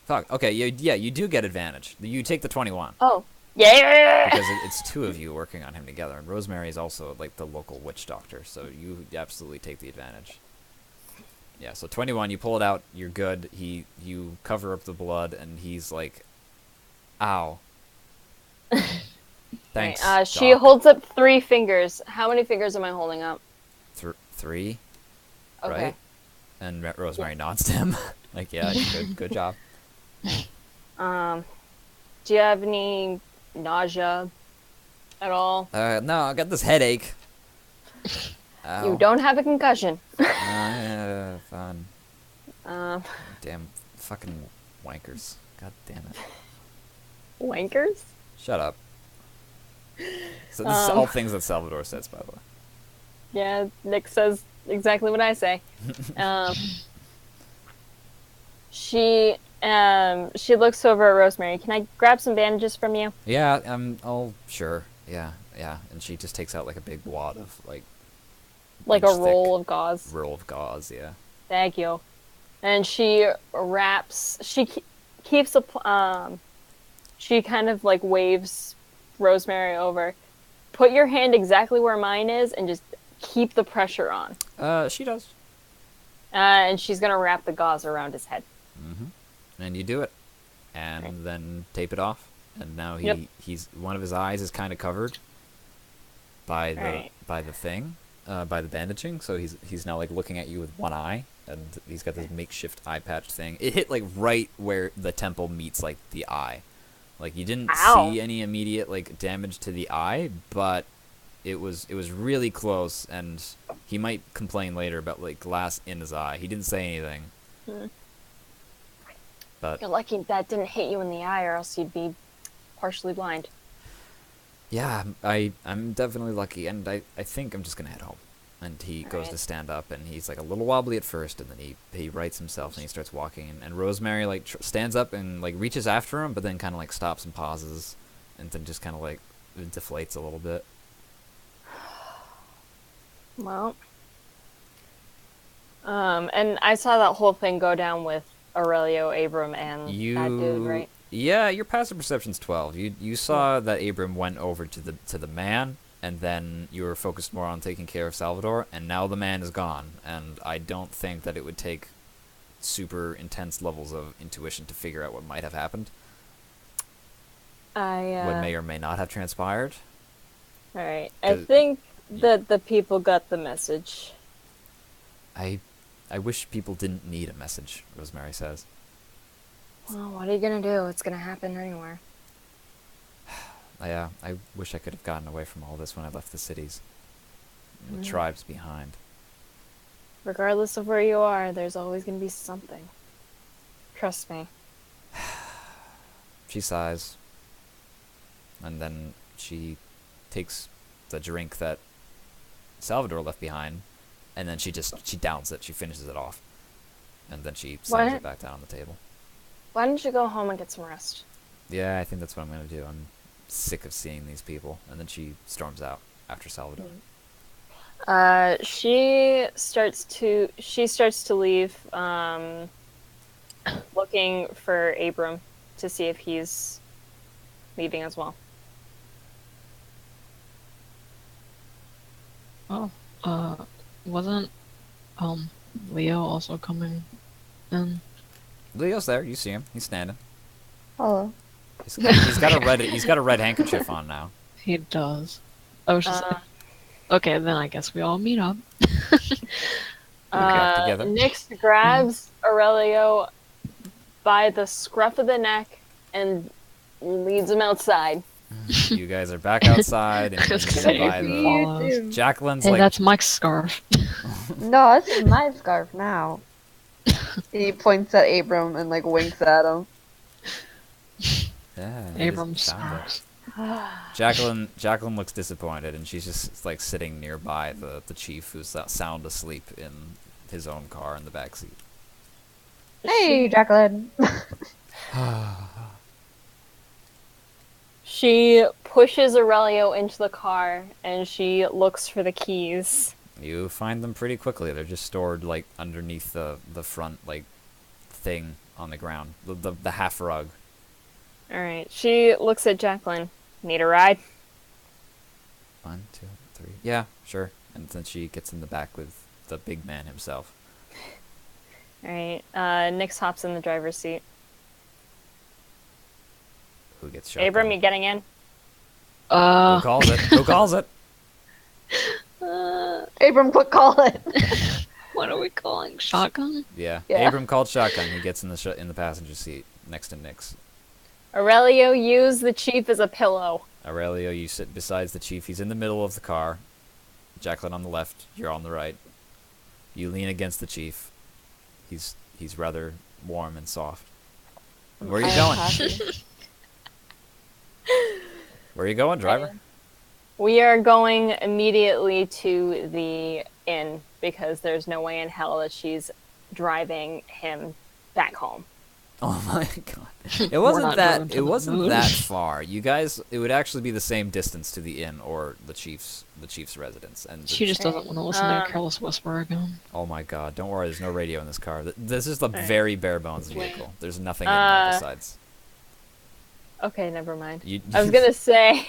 Fuck. Okay, you do get advantage. You take the 21. Oh. Yeah. Because it's 2 of you working on him together. And Rosemary is also like the local witch doctor, so you absolutely take the advantage. Yeah, so 21, you pull it out, you're good. You cover up the blood, and he's like, ow. Thanks. She Doc. holds up 3 fingers. How many fingers am I holding up? 3, Okay. right? And Rosemary nods to him. Like, yeah, good job. Do you have any nausea at all? No, I got this headache. Ow. You don't have a concussion. Fun. Um, Damn fucking wankers. God damn it. wankers? Shut up. So this is all things that Salvador says, by the way. Yeah, Nick says exactly what I say. She looks over at Rosemary. Can I grab some bandages from you? Yeah, sure. Yeah. And she just takes out like a big wad of like Like a inch-thick roll of gauze. roll of gauze, yeah. Thank you. And she wraps. She keeps a. She kind of like waves Rosemary over. Put your hand exactly where mine is, and just keep the pressure on. She does. And she's gonna wrap the gauze around his head. And you do it. And Okay. then tape it off. And now Yep. he's one of his eyes is kind of covered by the Alright. by the thing, by the bandaging. So he's now like looking at you with one eye, and he's got this makeshift eye patch thing. It hit like right where the temple meets like the eye. Like you didn't Ow. see any immediate like damage to the eye, but it was really close, and he might complain later about like glass in his eye. He didn't say anything. But You're lucky that didn't hit you in the eye, or else you'd be partially blind. yeah, I'm definitely lucky, and I think I'm just gonna head home. And he goes Alright. to stand up, and he's like a little wobbly at first, and then he rights himself, and he starts walking. And Rosemary like stands up and like reaches after him, but then kind of like stops and pauses, and then just kind of like deflates a little bit. Well, and I saw that whole thing go down with Aurelio, Abram, and that dude, right? Yeah, your passive perception's 12. You saw that Abram went over to the man, and then you were focused more on taking care of Salvador, and now the man is gone, and I don't think that it would take super intense levels of intuition to figure out what might have happened, what may or may not have transpired. All right. I think that the people got the message. I wish people didn't need a message, Rosemary says. Well, what are you gonna do? It's gonna happen anywhere. I wish I could have gotten away from all this when I left the cities. The tribes behind. Regardless of where you are, there's always gonna be something. Trust me. She sighs. And then she takes the drink that Salvador left behind, and then she downs it. She finishes it off, and then she slams it back down on the table. Why don't you go home and get some rest? Yeah, I think that's what I'm gonna do. I'm sick of seeing these people. And then she storms out after Salvador. She starts to leave, looking for Abram to see if he's leaving as well. Oh, wasn't Leo also coming in? Leo's there. You see him. He's standing. Hello. He's got a red handkerchief on now. He does. I was just okay, then I guess we all meet up. Together. Nix grabs Aurelio by the scruff of the neck and leads him outside. You guys are back outside, and Jacqueline's hey, like, that's Mike's scarf. No, this is my scarf now. He points at Abram and like winks at him. yeah, Abram's scarf. Jacqueline looks disappointed, and she's just like sitting nearby the chief, who's sound asleep in his own car in the backseat. Hey, Jacqueline. She pushes Aurelio into the car, and she looks for the keys. You find them pretty quickly. They're just stored like underneath the front like thing on the ground, the half rug. All right. She looks at Jacqueline. Need a ride? 1, 2, 3. Yeah, sure. And then she gets in the back with the big man himself. All right. Nix hops in the driver's seat. Who gets shot? Abram, you getting in? Who calls it? Who calls it? Abram, quick, call it. What are we calling? Shotgun? Yeah. Yeah. Abram called shotgun. He gets in the passenger seat next to Nix. Aurelio, use the chief as a pillow. Aurelio, you sit beside the chief. He's in the middle of the car. Jacqueline on the left. You're on the right. You lean against the chief. He's rather warm and soft. Where are you going? Where are you going, driver? We are going immediately to the inn because there's no way in hell that she's driving him back home. Oh my god. It wasn't that far. You guys, it would actually be the same distance to the inn or the chief's residence. And She just doesn't want to listen to a careless whisper again. Oh my god, don't worry, there's no radio in this car. This is the very bare bones vehicle. There's nothing in there besides. Okay, never mind. I was gonna say,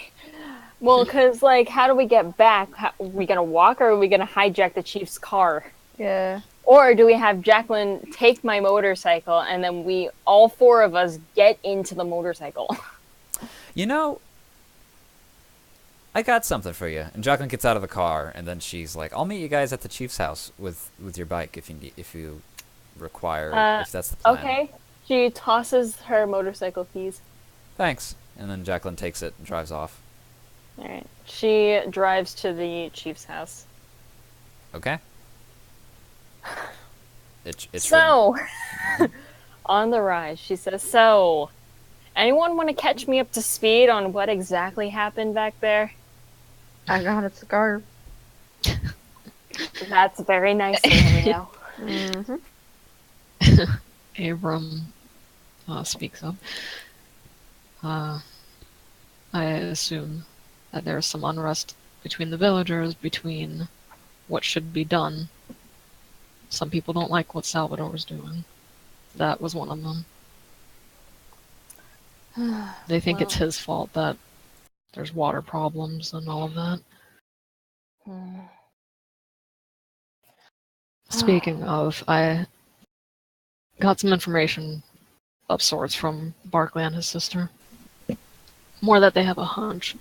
well, because like, how do we get back? Are we gonna walk, or are we gonna hijack the chief's car? Yeah. Or do we have Jacqueline take my motorcycle, and then we, all four of us, get into the motorcycle? You know, I got something for you. And Jacqueline gets out of the car, and then she's like, "I'll meet you guys at the chief's house with your bike if you require, if that's the plan." Okay. She tosses her motorcycle keys. Thanks. And then Jacqueline takes it and drives off. All right. She drives to the chief's house. Okay. It's so, on the rise, she says, "So, anyone want to catch me up to speed on what exactly happened back there?" I got a scarf. That's very nice of you. Mm-hmm. Abram speaks up. I assume that there's some unrest between the villagers, between what should be done. Some people don't like what Salvador's doing. That was one of them. They think it's his fault that there's water problems and all of that. Speaking of, I got some information of sorts from Barkley and his sister. More that they have a hunch.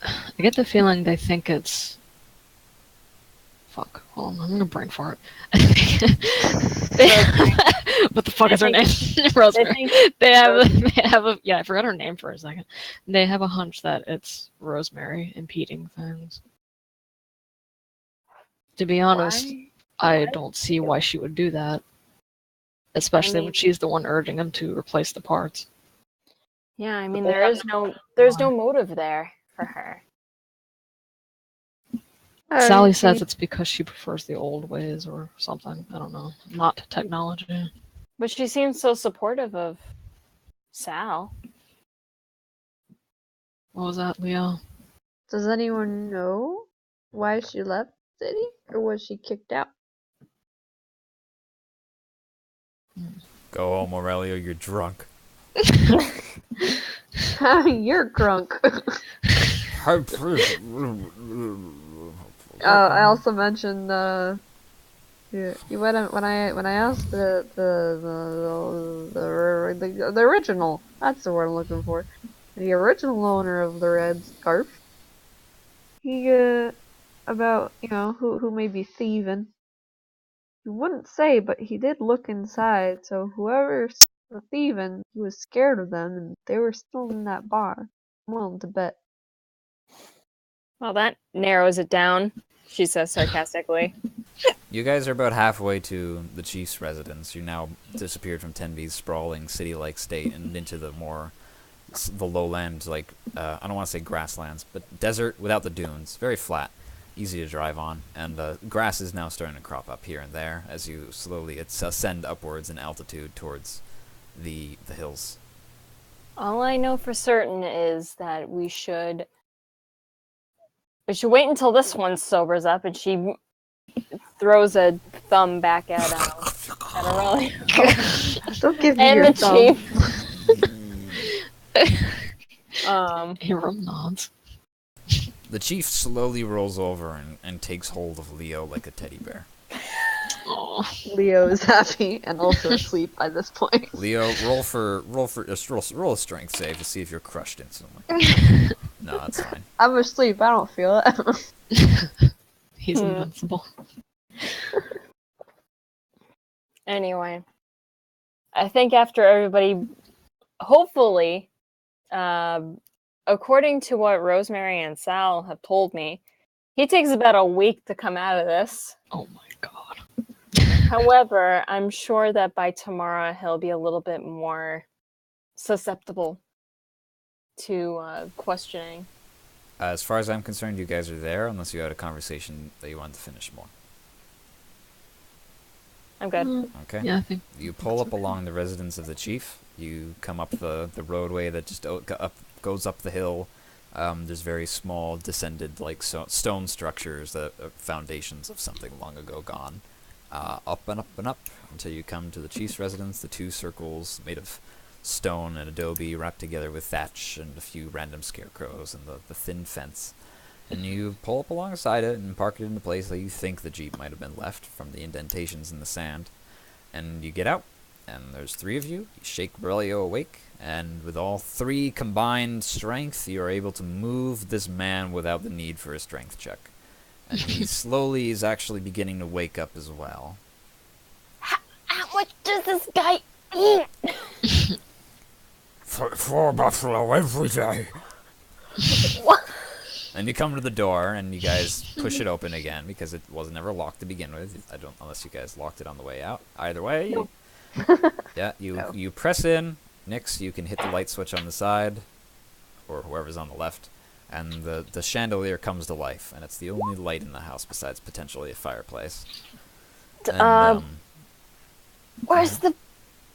I get the feeling they think it's... Fuck, hold on, I'm gonna brain fart. What the fuck is her name? Rosemary. They have a, yeah, I forgot her name for a second. They have a hunch that it's Rosemary impeding things. To be honest, I don't see why she would do that. Especially when she's the one urging him to replace the parts. Yeah, I mean, there's no motive there. for her. Sally says it's because she prefers the old ways or something. I don't know. Not technology. But she seems so supportive of Sal. What was that, Leo? Does anyone know why she left the city? Or was she kicked out? Go home, Aurelio. You're drunk. You're drunk. I also mentioned when I asked the original, that's the word I'm looking for, the original owner of the red scarf, he about who may be thieving. He wouldn't say, but he did look inside. So whoever's thieving, he was scared of them, and they were still in that bar. I'm willing to bet. Well, that narrows it down, she says sarcastically. You guys are about halfway to the chief's residence. You now disappeared from Tenby's sprawling city-like state and into the lowland, like, I don't want to say grasslands, but desert without the dunes. Very flat, easy to drive on, and the grass is now starting to crop up here and there as you slowly ascend upwards in altitude towards the hills. All I know for certain is that we should wait until this one sobers up, and she throws a thumb back at Aurelio. Don't give me And your the thumb. chief. Aram nods. The chief slowly rolls over and takes hold of Leo like a teddy bear. Aw. Leo is happy and also asleep by this point. Leo, roll a strength save to see if you're crushed instantly. No, that's fine. I'm asleep. I don't feel it. He's invincible. Anyway, I think after everybody, hopefully, according to what Rosemary and Sal have told me, he takes about a week to come out of this. Oh my god. However, I'm sure that by tomorrow he'll be a little bit more susceptible to questioning. As far as I'm concerned, you guys are there, unless you had a conversation that you wanted to finish more. I'm good. Okay. Yeah, I think You pull up along the residence of the chief. You come up the roadway that just goes up the hill. There's very small, descended stone structures, foundations of something long ago gone. Up and up and up until you come to the chief's residence. The two circles made of stone and adobe wrapped together with thatch and a few random scarecrows and the thin fence. And you pull up alongside it and park it in the place that you think the jeep might have been left from the indentations in the sand. And you get out, and there's three of you. You shake Aurelio awake, and with all three combined strength, you are able to move this man without the need for a strength check. And he slowly is actually beginning to wake up as well. How much does this guy eat? Four buffalo every day. And you come to the door, and you guys push it open again, because it was never locked to begin with. Unless you guys locked it on the way out. Either way, yeah, you press in. Nix, you can hit the light switch on the side, or whoever's on the left, and the chandelier comes to life, and it's the only light in the house besides potentially a fireplace. And, Where's the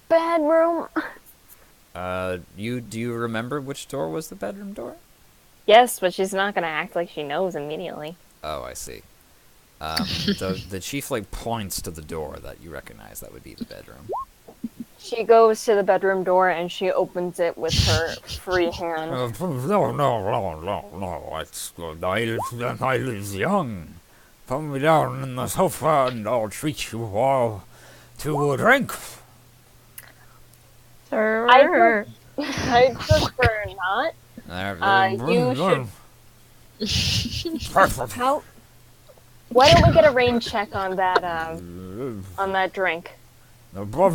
bedroom? do you remember which door was the bedroom door? Yes, but she's not gonna act like she knows immediately. Oh, I see. The chief points to the door that you recognize. That would be the bedroom. She goes to the bedroom door and she opens it with her free hand. No. It's the night is young. Put me down in the sofa and I'll treat you all to a drink. Sir. I prefer not. You should. Perfect. Why don't we get a rain check on that drink? The boy,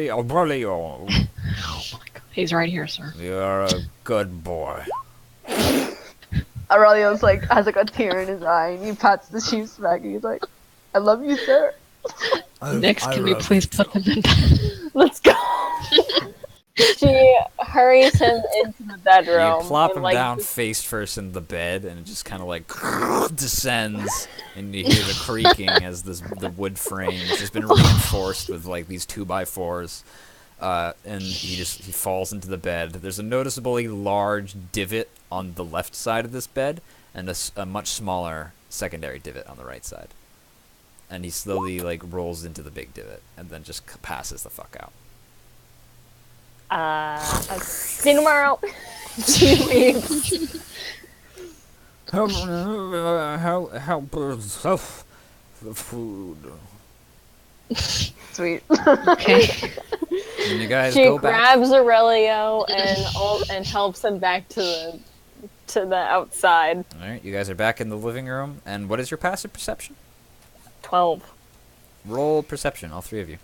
Aurelio. Oh my god. He's right here, sir. You're a good boy. Aurelio's has a tear in his eye, and he pats the chief's back, and he's like, "I love you, sir." Next, can we please put them in bed? Let's go. carries him into the bedroom. You plop and, him like, down just- face first in the bed, and it just kind of like descends, and you hear the creaking as the wood frame, which has been reinforced with like these 2x4s, and he falls into the bed. There's a noticeably large divot on the left side of this bed, and a much smaller secondary divot on the right side. And he slowly like rolls into the big divot, and then just passes the fuck out. see you tomorrow. She leaves. Help yourself the food. Sweet. Okay. And you guys She go back. grabs Aurelio and helps him back to the outside. All right, you guys are back in the living room, and what is your passive perception? 12. Roll perception, all three of you.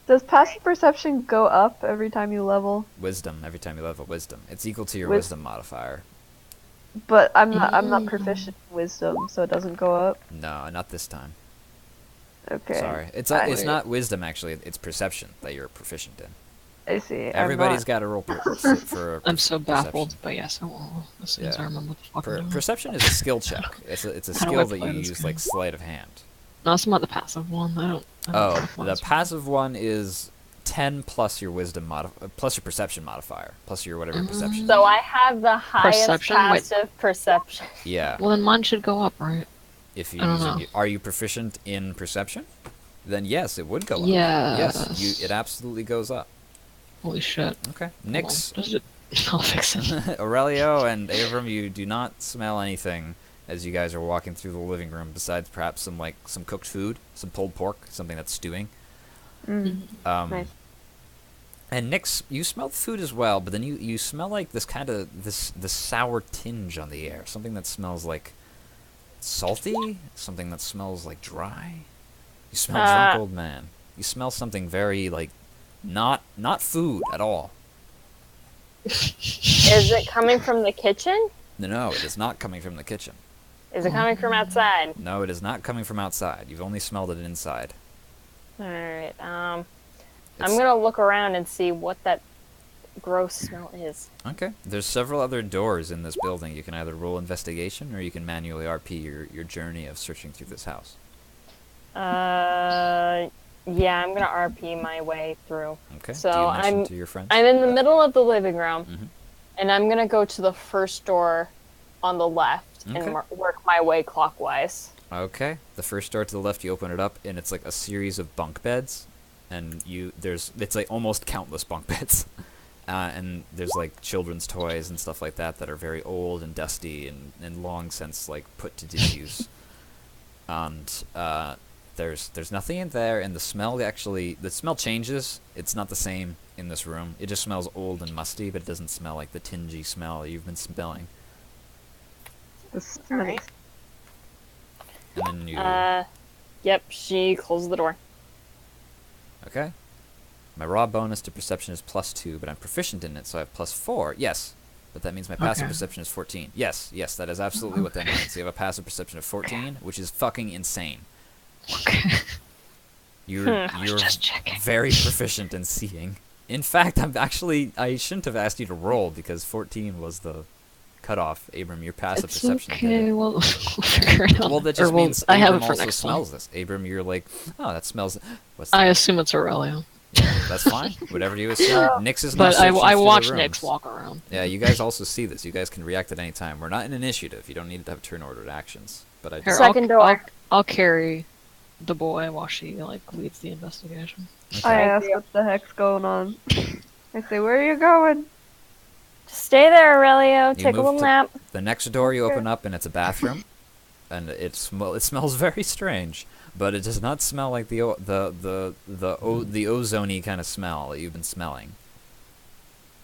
Does passive perception go up every time you level? Wisdom, every time you level wisdom. It's equal to your Wis- wisdom modifier. But I'm not proficient in wisdom, so it doesn't go up. No, not this time. Okay. Sorry. It's not wisdom, actually. It's perception that you're proficient in. I see. Everybody's got to roll for I'm so perception. baffled, but yes, I will. As soon as Yeah. I remember what the fuck I'm doing. Perception is a skill check. It's a How do I skill that play you this use game? like sleight of hand. No, it's not the passive one. I don't Oh, know what the it's passive one is 10 plus your wisdom plus your perception modifier, plus your whatever your perception is. So I have the highest Perception? Wait. passive perception. Yeah. Well, then mine should go up, right? If you I don't know. are you proficient in perception? Then yes, it would go up. Yes. Yes, it absolutely goes up. Holy shit. Okay. Hold Nyx, on. Does it? I'll fix it. Aurelio, and Abram, you do not smell anything as you guys are walking through the living room, besides perhaps some cooked food, some pulled pork, something that's stewing. Nice. And Nyx, you smell the food as well, but then you smell like this kind of this sour tinge on the air, something that smells like salty, something that smells like dry. You smell drunk old man. You smell something very like not food at all. Is it coming from the kitchen? No, it is not coming from the kitchen. Is it coming from outside? No, it is not coming from outside. You've only smelled it inside. Alright, I'm It's- gonna look around and see what that gross smell is. Okay. There's several other doors in this building. You can either roll investigation or you can manually RP your journey of searching through this house. Yeah, I'm gonna RP my way through. Okay. So Do you mention I'm- to your friends? I'm in the middle of the living room, Mhm. and I'm gonna go to the first door on the left Okay. and work my way clockwise. Okay. The first door to the left, you open it up, and it's like a series of bunk beds, and it's like almost countless bunk beds, and there's like children's toys and stuff like that that are very old and dusty and long since like put to disuse. And there's nothing in there, and the smell changes. It's not the same in this room. It just smells old and musty, but it doesn't smell like the tingy smell you've been smelling. This is Alright. nice. And then you Yep, she closed the door. okay. My raw bonus to perception is +2, but I'm proficient in it, so I have +4. Yes, but that means my passive Okay. perception is 14. Yes, that is absolutely what that means. You have a passive perception of 14, which is fucking insane. Okay. You're Just checking. very proficient in seeing. In fact, I shouldn't have asked you to roll because 14 was the cutoff. Abram, your passive It's perception. did okay. it. We'll figure it out. Well, that Or just means I have Abram it for also next smells time. this. Abram, you're like, oh, that smells. What's I that? assume it's Aurelio. That's fine. Whatever you assume. Nyx is not But searching I through the watch rooms. Nyx walk around. Yeah, you guys also see this. You guys can react at any time. We're not in initiative. You don't need to have turn-ordered actions. But I Here, just... Second door. I'll carry the boy while she leads the investigation. I Okay. ask what the heck's going on. I say, where are you going? Stay there, Aurelio. You Take a move little to- nap. The next door you open up, and it's a bathroom. And it smells very strange, but it does not smell like the ozone-y kind of smell that you've been smelling.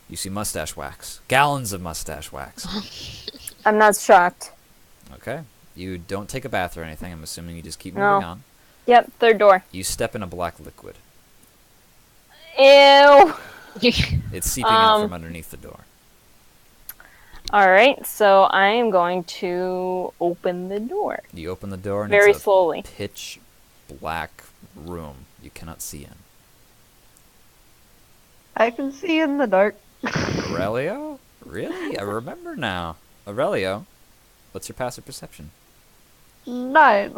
You see mustache wax. Gallons of mustache wax. I'm not shocked. Okay. You don't take a bath or anything. I'm assuming you just keep No. moving on. Yep, third door. You step in a black liquid. Ew. It's seeping out from underneath the door. Alright, so I am going to open the door. You open the door, and Very it's a slowly. pitch black room you cannot see in. I can see in the dark. Aurelio? Really? I remember now. Aurelio, what's your passive perception? 9.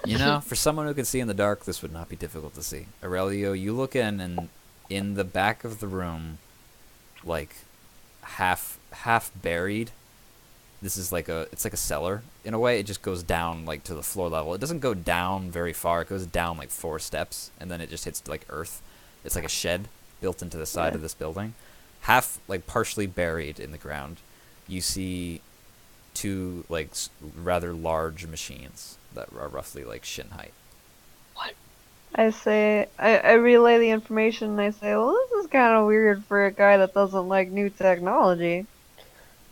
You know, for someone who can see in the dark, this would not be difficult to see. Aurelio, you look in, and in the back of the room, like half buried. This is it's like a cellar in a way. It just goes down like to the floor level. It doesn't go down very far. It goes down like 4 steps, and then it just hits like earth. It's like a shed built into the side of this building, half like partially buried in the ground. You see 2 like rather large machines that are roughly like shin height. I say, I relay the information and I say, well, this is kind of weird for a guy that doesn't like new technology.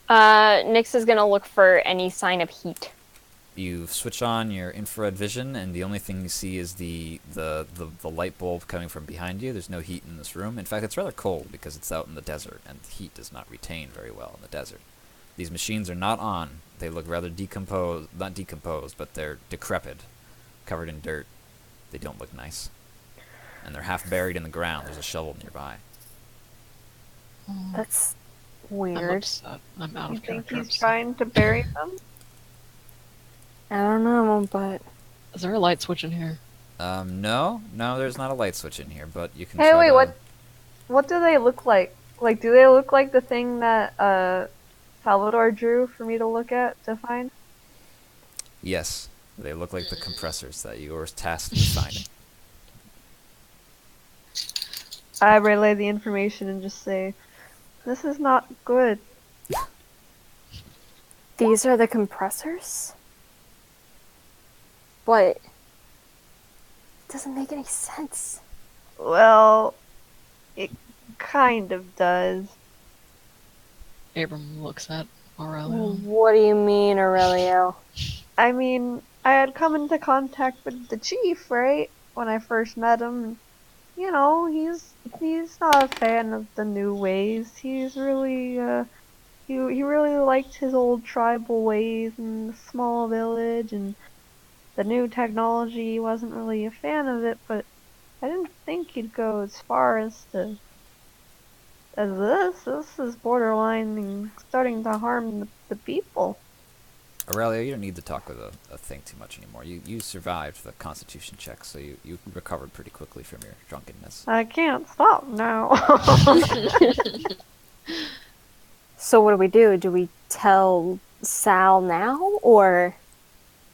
Nyx is gonna look for any sign of heat. You switch on your infrared vision, and the only thing you see is the light bulb coming from behind you. There's no heat in this room. In fact, it's rather cold because it's out in the desert, and heat does not retain very well in the desert. These machines are not on. They look rather decomposed, not decomposed, but they're decrepit, covered in dirt. They don't look nice. And they're half buried in the ground. There's a shovel nearby. That's I'm weird. upset. I'm out You of think character. he's upset. trying to bury them? I don't know, but Is there a light switch in here? No, there's not a light switch in here, but you can Hey, try wait, to... what do they look like? Like, do they look like the thing that Salvador drew for me to look at to find? Yes, they look like the compressors that you were tasked with finding. I relay the information and just say, this is not good. these are the compressors? But it doesn't make any sense. Well, it kind of does. Abram looks at Aurelio. What do you mean, Aurelio? I mean, I had come into contact with the chief, right? When I first met him. You know, he's not a fan of the new ways. He's really, he really liked his old tribal ways in the small village, and the new technology, he wasn't really a fan of it, but I didn't think he'd go as far as this. This is borderline and starting to harm the people. Aurelio, you don't need to talk with a thing too much anymore. You survived the constitution check, so you recovered pretty quickly from your drunkenness. I can't stop now. So what do? Do we tell Sal now, or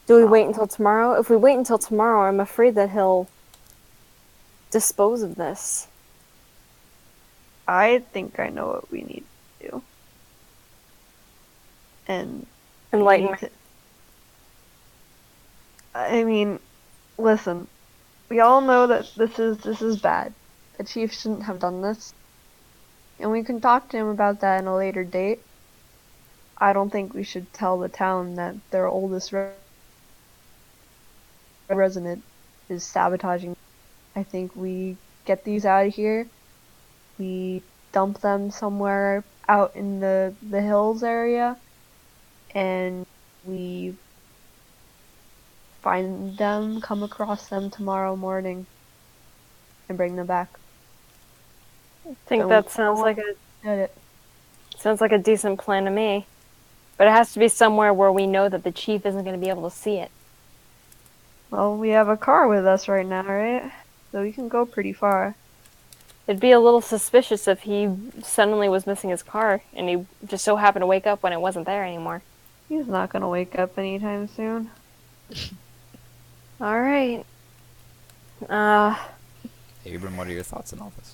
do we wait until tomorrow? If we wait until tomorrow, I'm afraid that he'll dispose of this. I think I know what we need to do. And Enlighten me. I mean, listen. We all know that this is bad. The chief shouldn't have done this. And we can talk to him about that in a later date. I don't think we should tell the town that their oldest resident is sabotaging. I think we get these out of here. We dump them somewhere out in the hills area. And we find them, come across them tomorrow morning, and bring them back. I think And that we- sounds like a decent plan to me. But it has to be somewhere where we know that the chief isn't going to be able to see it. Well, we have a car with us right now, right? So we can go pretty far. It'd be a little suspicious if he suddenly was missing his car and he just so happened to wake up when it wasn't there anymore. He's not gonna wake up anytime soon. All right. Abram, what are your thoughts on all this?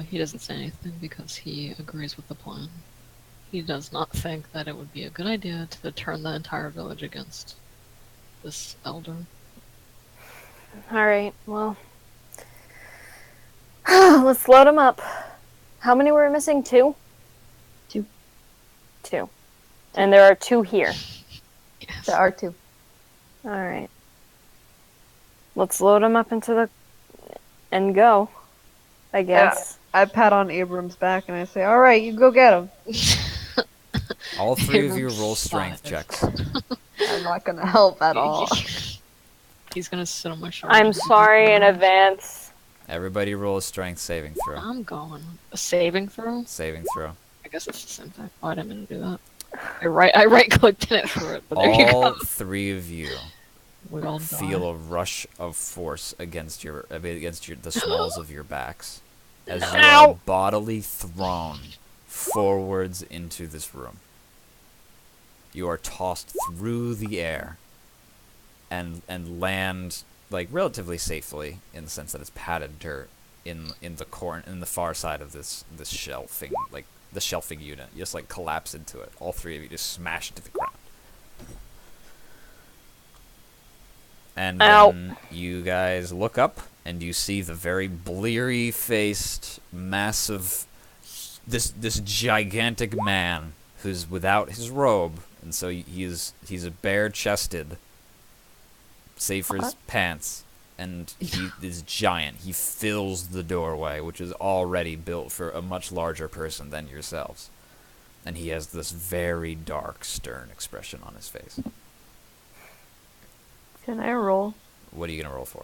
He doesn't say anything because he agrees with the plan. He does not think that it would be a good idea to turn the entire village against this elder. All right. Well, let's load him up. How many were we missing? 2? 2. 2. And there are 2 here. Yes. There are 2. All right. Let's load him up into the and go. I guess. I pat on Abram's back and I say, "All right, you go get him." All 3 of you Abram roll strength sighs. checks. I'm not gonna help at all. He's gonna sit on my shoulder. I'm sorry in advance. Everybody roll a strength saving throw. I'm going. A saving throw? Saving throw. I guess it's the same thing. Oh, I didn't mean to do that. I right clicked in it for it, but there you All go. three of you We all feel die. a rush of force against the smalls of your backs as you Ow! are bodily thrown forwards into this room. You are tossed through the air and land like relatively safely in the sense that it's padded dirt in the far side of this shelving, like the shelving unit. You just like collapse into it. All three of you just smash into the ground. And Ow. then you guys look up and you see the very bleary faced, massive, this gigantic man who's without his robe, and so he's a bare chested, save for his pants, and he is giant. He fills the doorway, which is already built for a much larger person than yourselves. And he has this very dark, stern expression on his face. Can I roll What are you gonna roll for?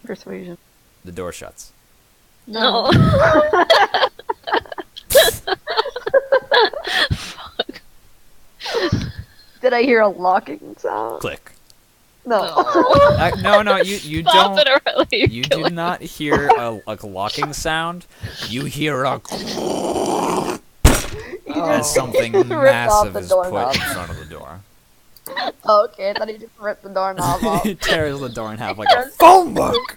persuasion? The door shuts. No. Did I hear a locking sound? Click. No. No, you Stop don't. it already. You do not hear a locking sound. You hear a as something ripped off massive the is put doorknob. in front of the door. Okay, I thought he just ripped the doorknob off. He tears the door in half like a phone book.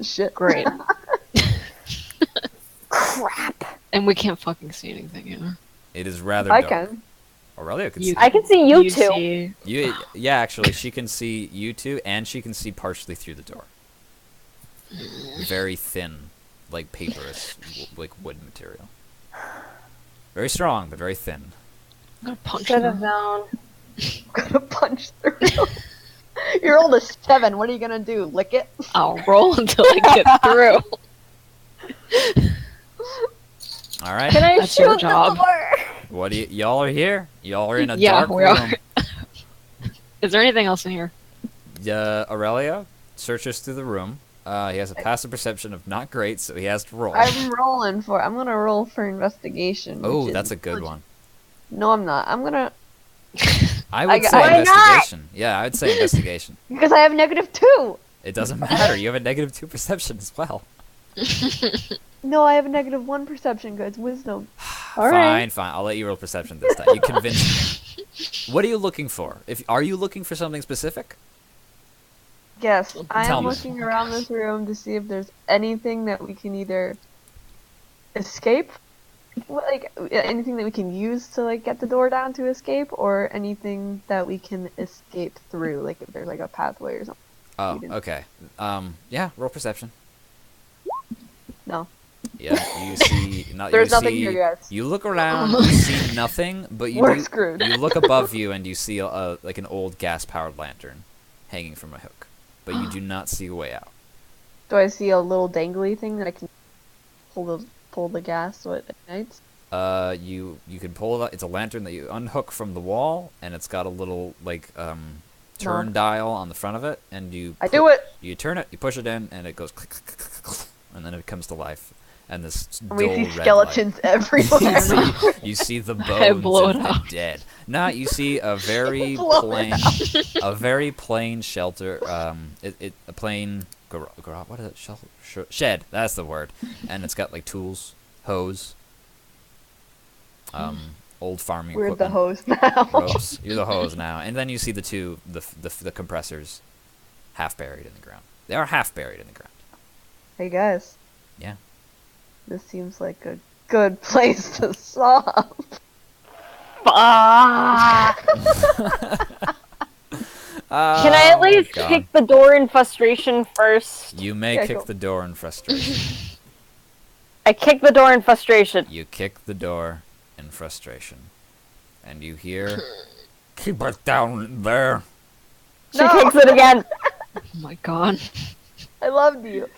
Shit. Great. Crap. And we can't fucking see anything either. It is rather I dark. can. Aurelia can You- see. I can see you two. see. Yeah, actually, she can see you two, and she can see partially through the door. Very thin, like paperous, like wood material. Very strong, but very thin. I'm gonna punch Should have him. known. Gonna punch through. You rolled a 7. What are you gonna do? Lick it? I'll roll until I get through. All right. Can I That's your shoot job. the door? What do y'all are here? Y'all are in a Yeah, dark we room. are. Is there anything else in here? Aurelia searches through the room. He has a passive perception of not great, so he has to roll. I'm gonna roll for investigation. Oh, which that's is- a good one. No, I'm not. I'm gonna I would got- say Why not? investigation. Yeah, I would say investigation. because I have -2. It doesn't matter. You have a -2 perception as well. No, I have a -1 perception. Good, it's wisdom. Alright. Fine. I'll let you roll perception this time. You convinced me. What are you looking for? Are you looking for something specific? Yes, I Tell am me. looking around this room to see if there's anything that we can either escape, like anything that we can use to like get the door down to escape, or anything that we can escape through, like if there's like a pathway or something. Oh, You didn't- okay. Yeah, roll perception. No. Yeah, you see. There's nothing here, guys. You look around, you see nothing, but you We're do, screwed. You look above you and you see like an old gas-powered lantern hanging from a hook, but you do not see a way out. Do I see a little dangly thing that I can pull the gas so it ignites? You can pull it out. It's a lantern that you unhook from the wall, and it's got a little like turn Knob. dial on the front of it, and you Do it. You turn it, you push it in, and it goes click, click, click, click, click, and then it comes to life. And this And we dull see red skeletons everywhere. you see the I bones blow of it the out. dead. Nah, you see a very Blow plain, a very plain shelter. A plain what is it? Shed. That's the word. And it's got like tools, hose, old farming We're the equipment. host now. Ropes. You're the hose now. And then you see the compressors, half buried in the ground. They are half buried in the ground. Hey guys. Yeah. This seems like a good place to stop. Fuck. Can I at least God. kick the door in frustration first? You may Yeah, kick go. the door in frustration. I kick the door in frustration. You kick the door in frustration. And you hear, Keep it down there. She kicks it again. Oh my god. I loved you.